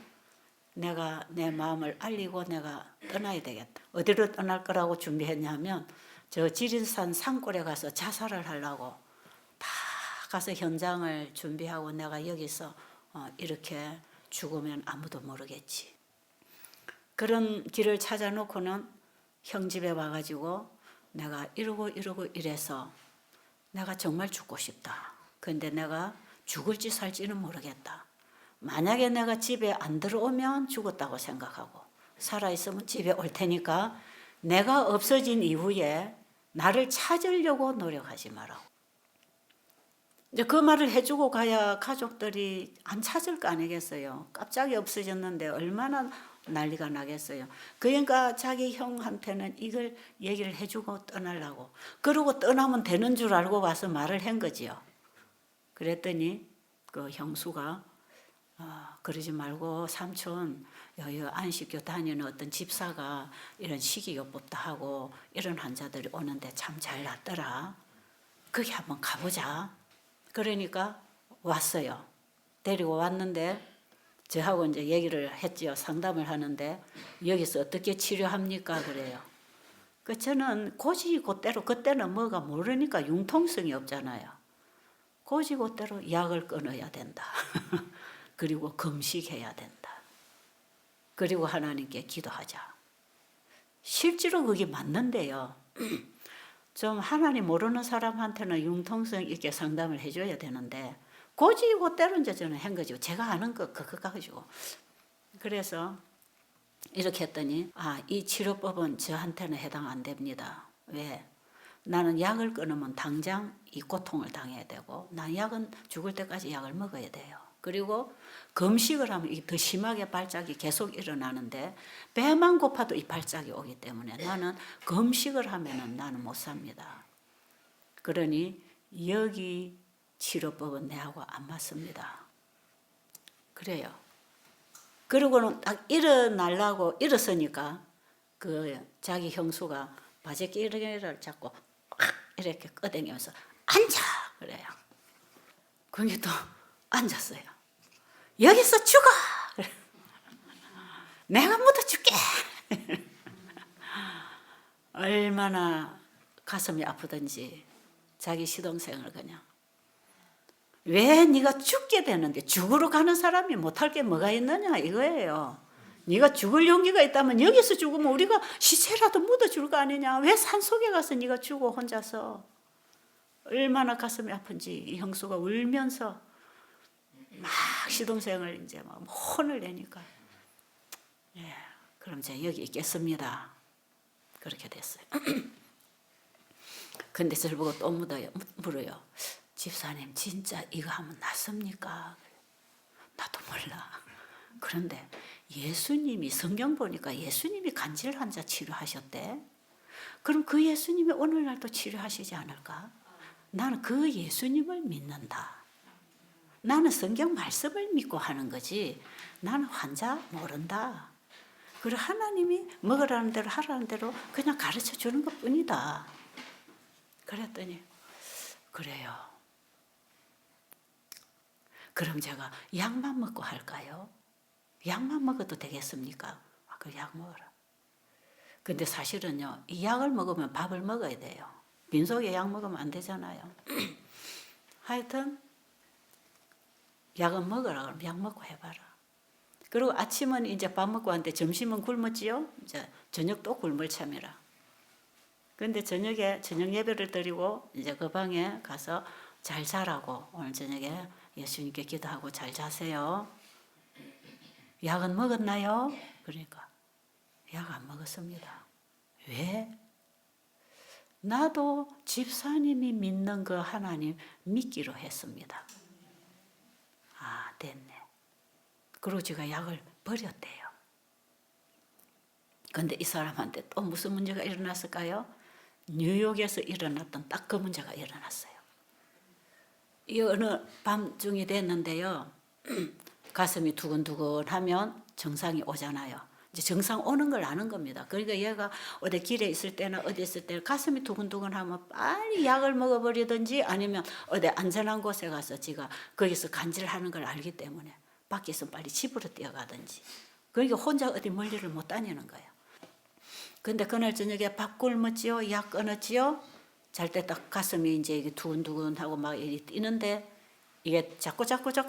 내가 내 마음을 알리고 내가 떠나야 되겠다. 어디로 떠날 거라고 준비했냐면 저 지리산 산골에 가서 자살을 하려고 다 가서 현장을 준비하고 내가 여기서 이렇게 죽으면 아무도 모르겠지. 그런 길을 찾아놓고는 형 집에 와가지고 내가 이러고 이래서 내가 정말 죽고 싶다. 근데 내가 죽을지 살지는 모르겠다. 만약에 내가 집에 안 들어오면 죽었다고 생각하고 살아있으면 집에 올 테니까 내가 없어진 이후에 나를 찾으려고 노력하지 마라고. 이제 그 말을 해주고 가야 가족들이 안 찾을 거 아니겠어요. 갑자기 없어졌는데 얼마나 난리가 나겠어요. 그러니까 자기 형한테는 이걸 얘기를 해주고 떠나려고. 그러고 떠나면 되는 줄 알고 와서 말을 한 거지요. 그랬더니 그 형수가 그러지 말고 삼촌 여기 안식교 다니는 어떤 집사가 이런 식이요법도 하고 이런 환자들이 오는데 참 잘 낫더라. 거기 한번 가보자. 그러니까 왔어요. 데리고 왔는데 저하고 이제 얘기를 했지요. 상담을 하는데 여기서 어떻게 치료합니까? 그래요. 그 저는 고지고대로 그때는 뭐가 모르니까 융통성이 없잖아요. 고지고대로 약을 끊어야 된다. 그리고 금식해야 된다. 그리고 하나님께 기도하자. 실제로 그게 맞는데요. 좀 하나님 모르는 사람한테는 융통성 있게 상담을 해줘야 되는데 고지고대로 이제 저는 한 거죠. 제가 아는 거 그거 가지고. 그래서 이렇게 했더니 이 치료법은 저한테는 해당 안 됩니다. 왜? 나는 약을 끊으면 당장 이 고통을 당해야 되고 난 약은 죽을 때까지 약을 먹어야 돼요. 그리고 금식을 하면 더 심하게 발작이 계속 일어나는데 배만 고파도 이 발작이 오기 때문에 나는 금식을 하면은 나는 못 삽니다. 그러니 여기 치료법은 내하고 안 맞습니다. 그래요. 그러고는 딱 일어나려고 일어서니까 그 자기 형수가 바지끼리를 잡고 이렇게 꺼댕기면서 앉아 그래요. 거기 또 앉았어요. 여기서 죽어! 내가 묻어줄게! 얼마나 가슴이 아프든지 자기 시동생을 그냥 왜 네가 죽게 되는데 죽으러 가는 사람이 못할 게 뭐가 있느냐 이거예요. 네가 죽을 용기가 있다면 여기서 죽으면 우리가 시체라도 묻어줄 거 아니냐. 왜 산속에 가서 네가 죽어 혼자서. 얼마나 가슴이 아픈지 이 형수가 울면서 막 시동생을 이제 막 혼을 내니까 그럼 제가 여기 있겠습니다. 그렇게 됐어요. 근데 저를 보고 또 물어요. 집사님 진짜 이거 하면 낫습니까? 나도 몰라. 그런데 예수님이 성경 보니까 예수님이 간질 환자 치료하셨대. 그럼 그 예수님이 오늘날도 치료하시지 않을까? 나는 그 예수님을 믿는다. 나는 성경 말씀을 믿고 하는 거지. 나는 환자 모른다. 그리고 하나님이 먹으라는 대로 하라는 대로 그냥 가르쳐 주는 것 뿐이다. 그랬더니 그래요. 그럼 제가 약만 먹고 할까요? 약만 먹어도 되겠습니까? 그 약 먹어라. 근데 사실은요, 이 약을 먹으면 밥을 먹어야 돼요. 빈속에 약 먹으면 안 되잖아요. 하여튼 약은 먹으라 그러면 약 먹고 해봐라. 그리고 아침은 이제 밥 먹고 왔는데 점심은 굶었지요. 이제 저녁 또 굶을 참이라. 근데 저녁에 저녁 예배를 드리고 이제 그 방에 가서 잘 자라고, 오늘 저녁에 예수님께 기도하고 잘 자세요. 약은 먹었나요? 그러니까 약 안 먹었습니다. 왜? 나도 집사님이 믿는 그 하나님 믿기로 했습니다. 아, 됐네. 그리고 제가 약을 버렸대요. 근데 이 사람한테 또 무슨 문제가 일어났을까요? 뉴욕에서 일어났던 딱 그 문제가 일어났어요. 이 어느 밤중이 됐는데요. 가슴이 두근두근하면 정상이 오잖아요. 이제 정상 오는 걸 아는 겁니다. 그러니까 얘가 어디 길에 있을 때나 어디 있을 때 가슴이 두근두근하면 빨리 약을 먹어버리든지 아니면 어디 안전한 곳에 가서 지가 거기서 간질하는 걸 알기 때문에 밖에서 빨리 집으로 뛰어가든지. 그러니까 혼자 어디 멀리를 못 다니는 거예요. 근데 그날 저녁에 밥 굶었지요? 약 끊었지요? 잘 때 딱 가슴이 이제 이게 두근두근하고 막 뛰는데 이게 자꾸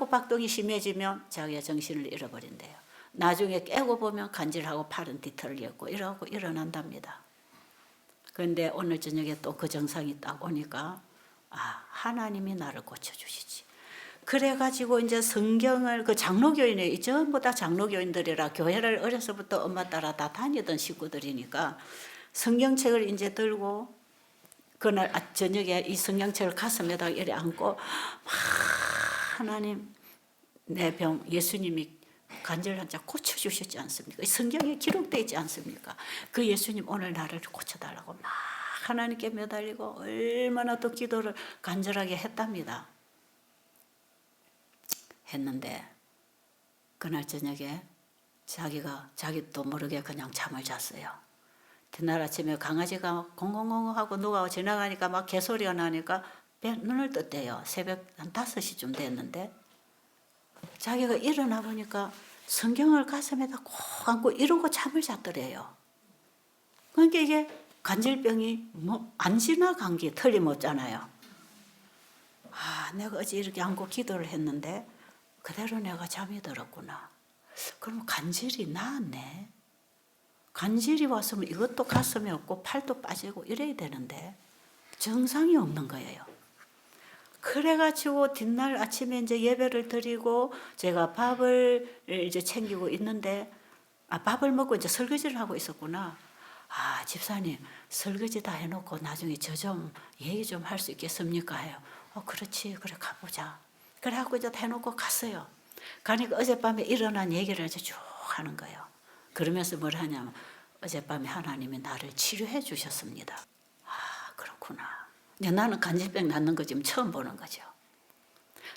박동이 심해지면 자기가 정신을 잃어버린대요. 나중에 깨고 보면 간질하고 팔은 뒤틀렸고 이러고 일어난답니다. 그런데 오늘 저녁에 또 그 정상이 딱 오니까 아, 하나님이 나를 고쳐주시지. 그래가지고 이제 성경을 그 장로교인이 전부 다 장로교인들이라 교회를 어려서부터 엄마 따라 다 다니던 식구들이니까 성경책을 이제 들고 그날 저녁에 이 성경책을 가슴에다 이렇게 안고 막 하나님 내 병 예수님이 간절한 자 고쳐주셨지 않습니까? 성경에 기록되어 있지 않습니까? 그 예수님 오늘 나를 고쳐달라고 막 하나님께 매달리고 얼마나 또 기도를 간절하게 했답니다. 했는데 그날 저녁에 자기도 모르게 그냥 잠을 잤어요. 그날 아침에 강아지가 공공공 하고 누가 지나가니까 막 개소리가 나니까 눈을 떴대요. 새벽 한 5시쯤 됐는데 자기가 일어나 보니까 성경을 가슴에다 꼭 안고 이러고 잠을 잤더래요. 그러니까 이게 간질병이 뭐 안 지나간 게 틀림없잖아요. 아, 내가 어제 이렇게 안고 기도를 했는데 그대로 내가 잠이 들었구나. 그럼 간질이 나았네. 간질이 왔으면 이것도 가슴에 없고 팔도 빠지고 이래야 되는데 정상이 없는 거예요. 그래가지고 뒷날 아침에 이제 예배를 드리고 제가 밥을 이제 챙기고 있는데 밥을 먹고 이제 설거지를 하고 있었구나. 아, 집사님 설거지 다 해놓고 나중에 저 좀 얘기 좀 할 수 있겠습니까? 해요. 그렇지, 그래 가보자. 그래갖고 이제 다 해놓고 갔어요. 가니까 어젯밤에 일어난 얘기를 이제 쭉 하는 거예요. 그러면서 뭘 하냐면 어젯밤에 하나님이 나를 치료해 주셨습니다. 아, 그렇구나. 나는 간질병 낫는 거 지금 처음 보는 거죠.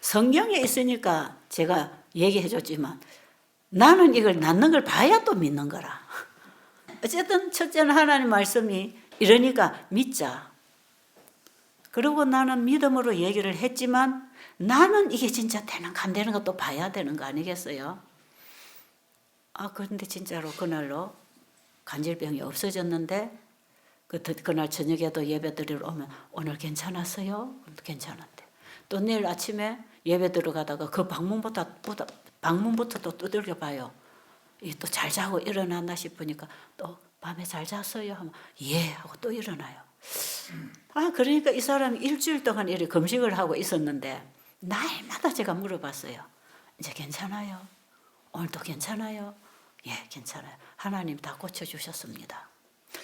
성경에 있으니까 제가 얘기해 줬지만 나는 이걸 낫는 걸 봐야 또 믿는 거라. 어쨌든 첫째는 하나님 말씀이 이러니까 믿자. 그리고 나는 믿음으로 얘기를 했지만 나는 이게 진짜 되는가 안 되는가 또 봐야 되는 거 아니겠어요? 그런데 진짜로 그날로 간질병이 없어졌는데 그날 저녁에도 예배 드리러 오면 오늘 괜찮았어요? 괜찮았대. 또 내일 아침에 예배 들어가다가 그 방문부터 또 두들겨 봐요. 또 잘 자고 일어났나 싶으니까 또 밤에 잘 잤어요? 하면 예 하고 또 일어나요. 그러니까 이 사람이 일주일 동안 이렇게 금식을 하고 있었는데 날마다 제가 물어봤어요. 이제 괜찮아요? 오늘도 괜찮아요? 예, 괜찮아요. 하나님 다 고쳐주셨습니다.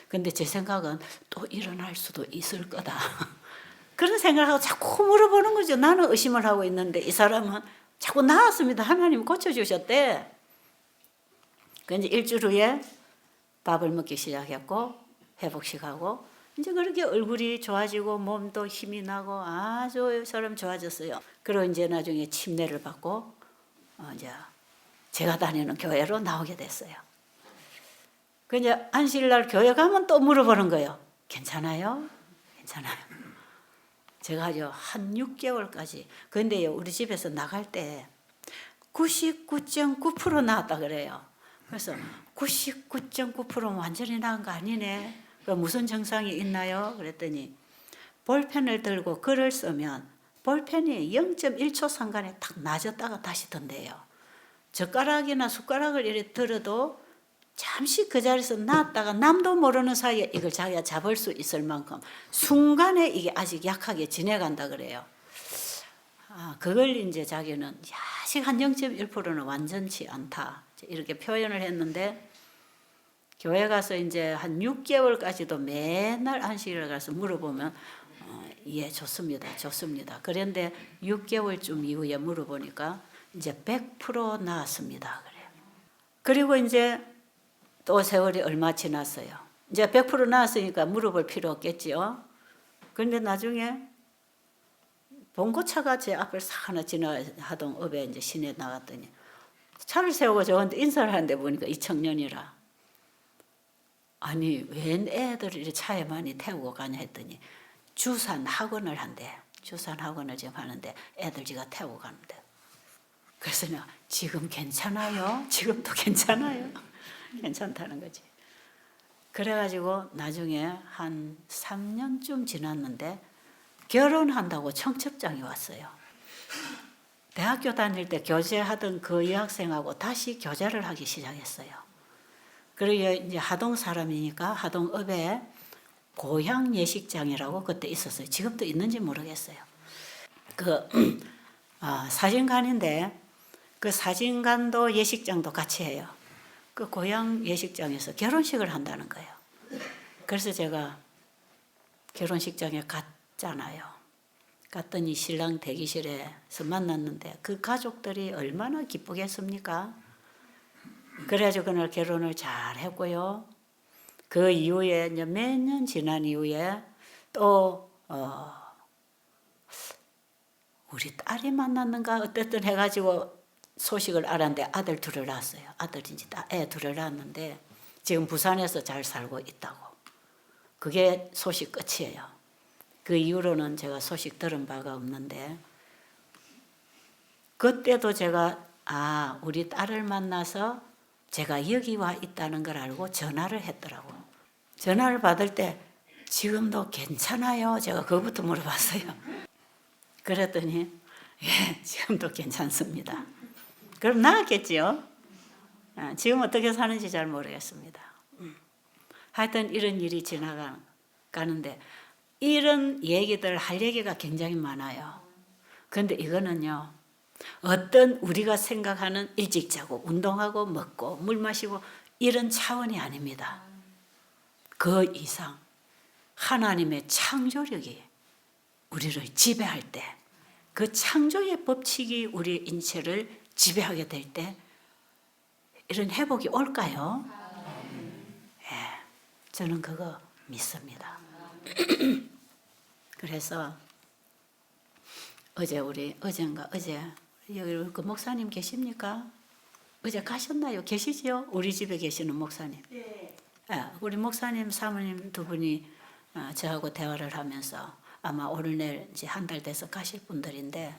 근데 제 생각은 또 일어날 수도 있을 거다. 그런 생각을 하고 자꾸 물어보는 거죠. 나는 의심을 하고 있는데 이 사람은 자꾸 나았습니다. 하나님 고쳐주셨대. 그런데 일주일 후에 밥을 먹기 시작했고 회복식하고 이제 그렇게 얼굴이 좋아지고 몸도 힘이 나고 아주 사람 좋아졌어요. 그리고 이제 나중에 침례를 받고 이제 제가 다니는 교회로 나오게 됐어요. 그 이제 안식일날 교회 가면 또 물어보는 거예요. 괜찮아요? 괜찮아요. 제가 아주 한 6개월까지. 근데요, 우리 집에서 나갈 때 99.9% 나왔다 그래요. 그래서 99.9%는 완전히 나은 거 아니네. 무슨 증상이 있나요? 그랬더니 볼펜을 들고 글을 쓰면 볼펜이 0.1초 상간에 탁 낮았다가 다시 던데요. 젓가락이나 숟가락을 이렇게 들어도 잠시 그 자리에서 놨다가 남도 모르는 사이에 이걸 자기가 잡을 수 있을 만큼 순간에 이게 아직 약하게 지내간다 그래요. 그걸 이제 자기는 아직 한 0.1%는 완전치 않다. 이렇게 표현을 했는데 교회 가서 이제 한 6개월까지도 맨날 안식일에 가서 물어보면 예, 좋습니다. 좋습니다. 그런데 6개월쯤 이후에 물어보니까 이제 100% 나았습니다. 그래요. 그리고 이제 또 세월이 얼마 지났어요. 이제 100% 나았으니까 물어볼 필요 없겠지요. 그런데 나중에 봉고차가 제 앞을 싹 하나 지나하던 업에 이제 시내 나갔더니 차를 세우고 저한테 인사를 하는데 보니까 이 청년이라. 아니 웬 애들을 이렇게 차에 많이 태우고 가냐 했더니 주산 학원을 한대. 주산 학원을 지금 하는데 애들 지가 태우고 가는데. 그래서 내가 지금 괜찮아요? 지금도 괜찮아요? 괜찮다는 거지. 그래가지고 나중에 한 3년쯤 지났는데 결혼한다고 청첩장이 왔어요. 대학교 다닐 때 교제하던 그 여학생하고 다시 교제를 하기 시작했어요. 그리고 이제 하동 사람이니까 하동읍에 고향 예식장이라고 그때 있었어요. 지금도 있는지 모르겠어요. 사진관인데 그 사진관도 예식장도 같이 해요. 그 고향 예식장에서 결혼식을 한다는 거예요. 그래서 제가 결혼식장에 갔잖아요. 갔더니 신랑 대기실에서 만났는데 그 가족들이 얼마나 기쁘겠습니까? 그래가지고 그날 결혼을 잘 했고요. 그 이후에 이제 몇 년 지난 이후에 또 우리 딸이 만났는가 어쨌든 해가지고 소식을 알았는데 아들 둘을 낳았어요. 아들인지 애 둘을 낳았는데 지금 부산에서 잘 살고 있다고. 그게 소식 끝이에요. 그 이후로는 제가 소식 들은 바가 없는데 그때도 제가 우리 딸을 만나서 제가 여기 와 있다는 걸 알고 전화를 했더라고. 전화를 받을 때 지금도 괜찮아요? 제가 그것부터 물어봤어요. 그랬더니 예, 지금도 괜찮습니다. 그럼 나았겠지요? 지금 어떻게 사는지 잘 모르겠습니다. 하여튼 이런 일이 지나가는데 이런 얘기들 할 얘기가 굉장히 많아요. 그런데 이거는요. 어떤 우리가 생각하는 일찍 자고 운동하고 먹고 물 마시고 이런 차원이 아닙니다. 그 이상 하나님의 창조력이 우리를 지배할 때 그 창조의 법칙이 우리 인체를 지배하게 될 때 이런 회복이 올까요? 예, 저는 그거 믿습니다. 그래서 어제 여기 그 목사님 계십니까? 어제 가셨나요? 계시죠? 우리 집에 계시는 목사님. 네. 우리 목사님 사모님 두 분이 저하고 대화를 하면서 아마 오늘 내일 이제 한 달 돼서 가실 분들인데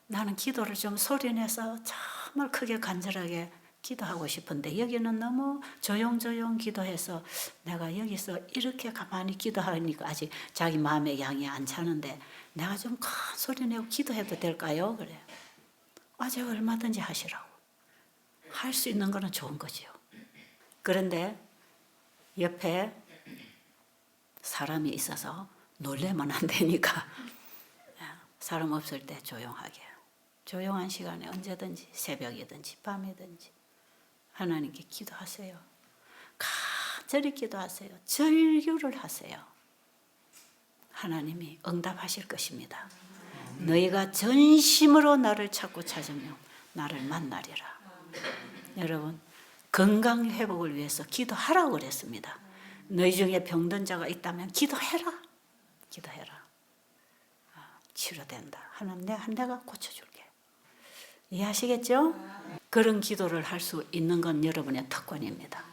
나는 기도를 좀 소리내서 정말 크게 간절하게 기도하고 싶은데 여기는 너무 조용조용 기도해서 내가 여기서 이렇게 가만히 기도하니까 아직 자기 마음의 양이 안 차는데 내가 좀 큰 소리 내고 기도해도 될까요? 그래. 제가 얼마든지 하시라고. 할 수 있는 거는 좋은 거지요. 그런데 옆에 사람이 있어서 놀래면 안 되니까 사람 없을 때 조용하게. 조용한 시간에 언제든지 새벽이든지 밤이든지 하나님께 기도하세요. 간절히 기도하세요. 절규를 하세요. 하나님이 응답하실 것입니다. 너희가 전심으로 나를 찾고 찾으면 나를 만나리라. 여러분 건강 회복을 위해서 기도하라고 그랬습니다. 너희 중에 병든 자가 있다면 기도해라. 기도해라. 치료된다. 하나님 내가 고쳐줄게. 이해하시겠죠? 그런 기도를 할 수 있는 건 여러분의 특권입니다.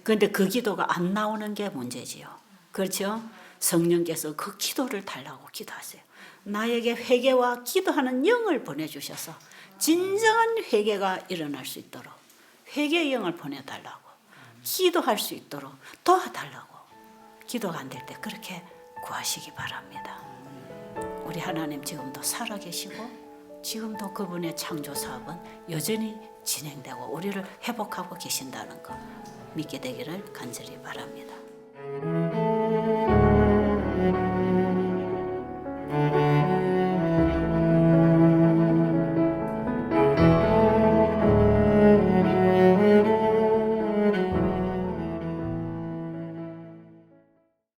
그런데 그 기도가 안 나오는 게 문제지요. 그렇죠? 성령께서 그 기도를 달라고 기도하세요. 나에게 회개와 기도하는 영을 보내주셔서 진정한 회개가 일어날 수 있도록 회개의 영을 보내달라고 기도할 수 있도록 도와달라고 기도가 안 될 때 그렇게 구하시기 바랍니다. 우리 하나님 지금도 살아계시고 지금도 그분의 창조 사업은 여전히 진행되고 우리를 회복하고 계신다는 거 믿게 되기를 간절히 바랍니다.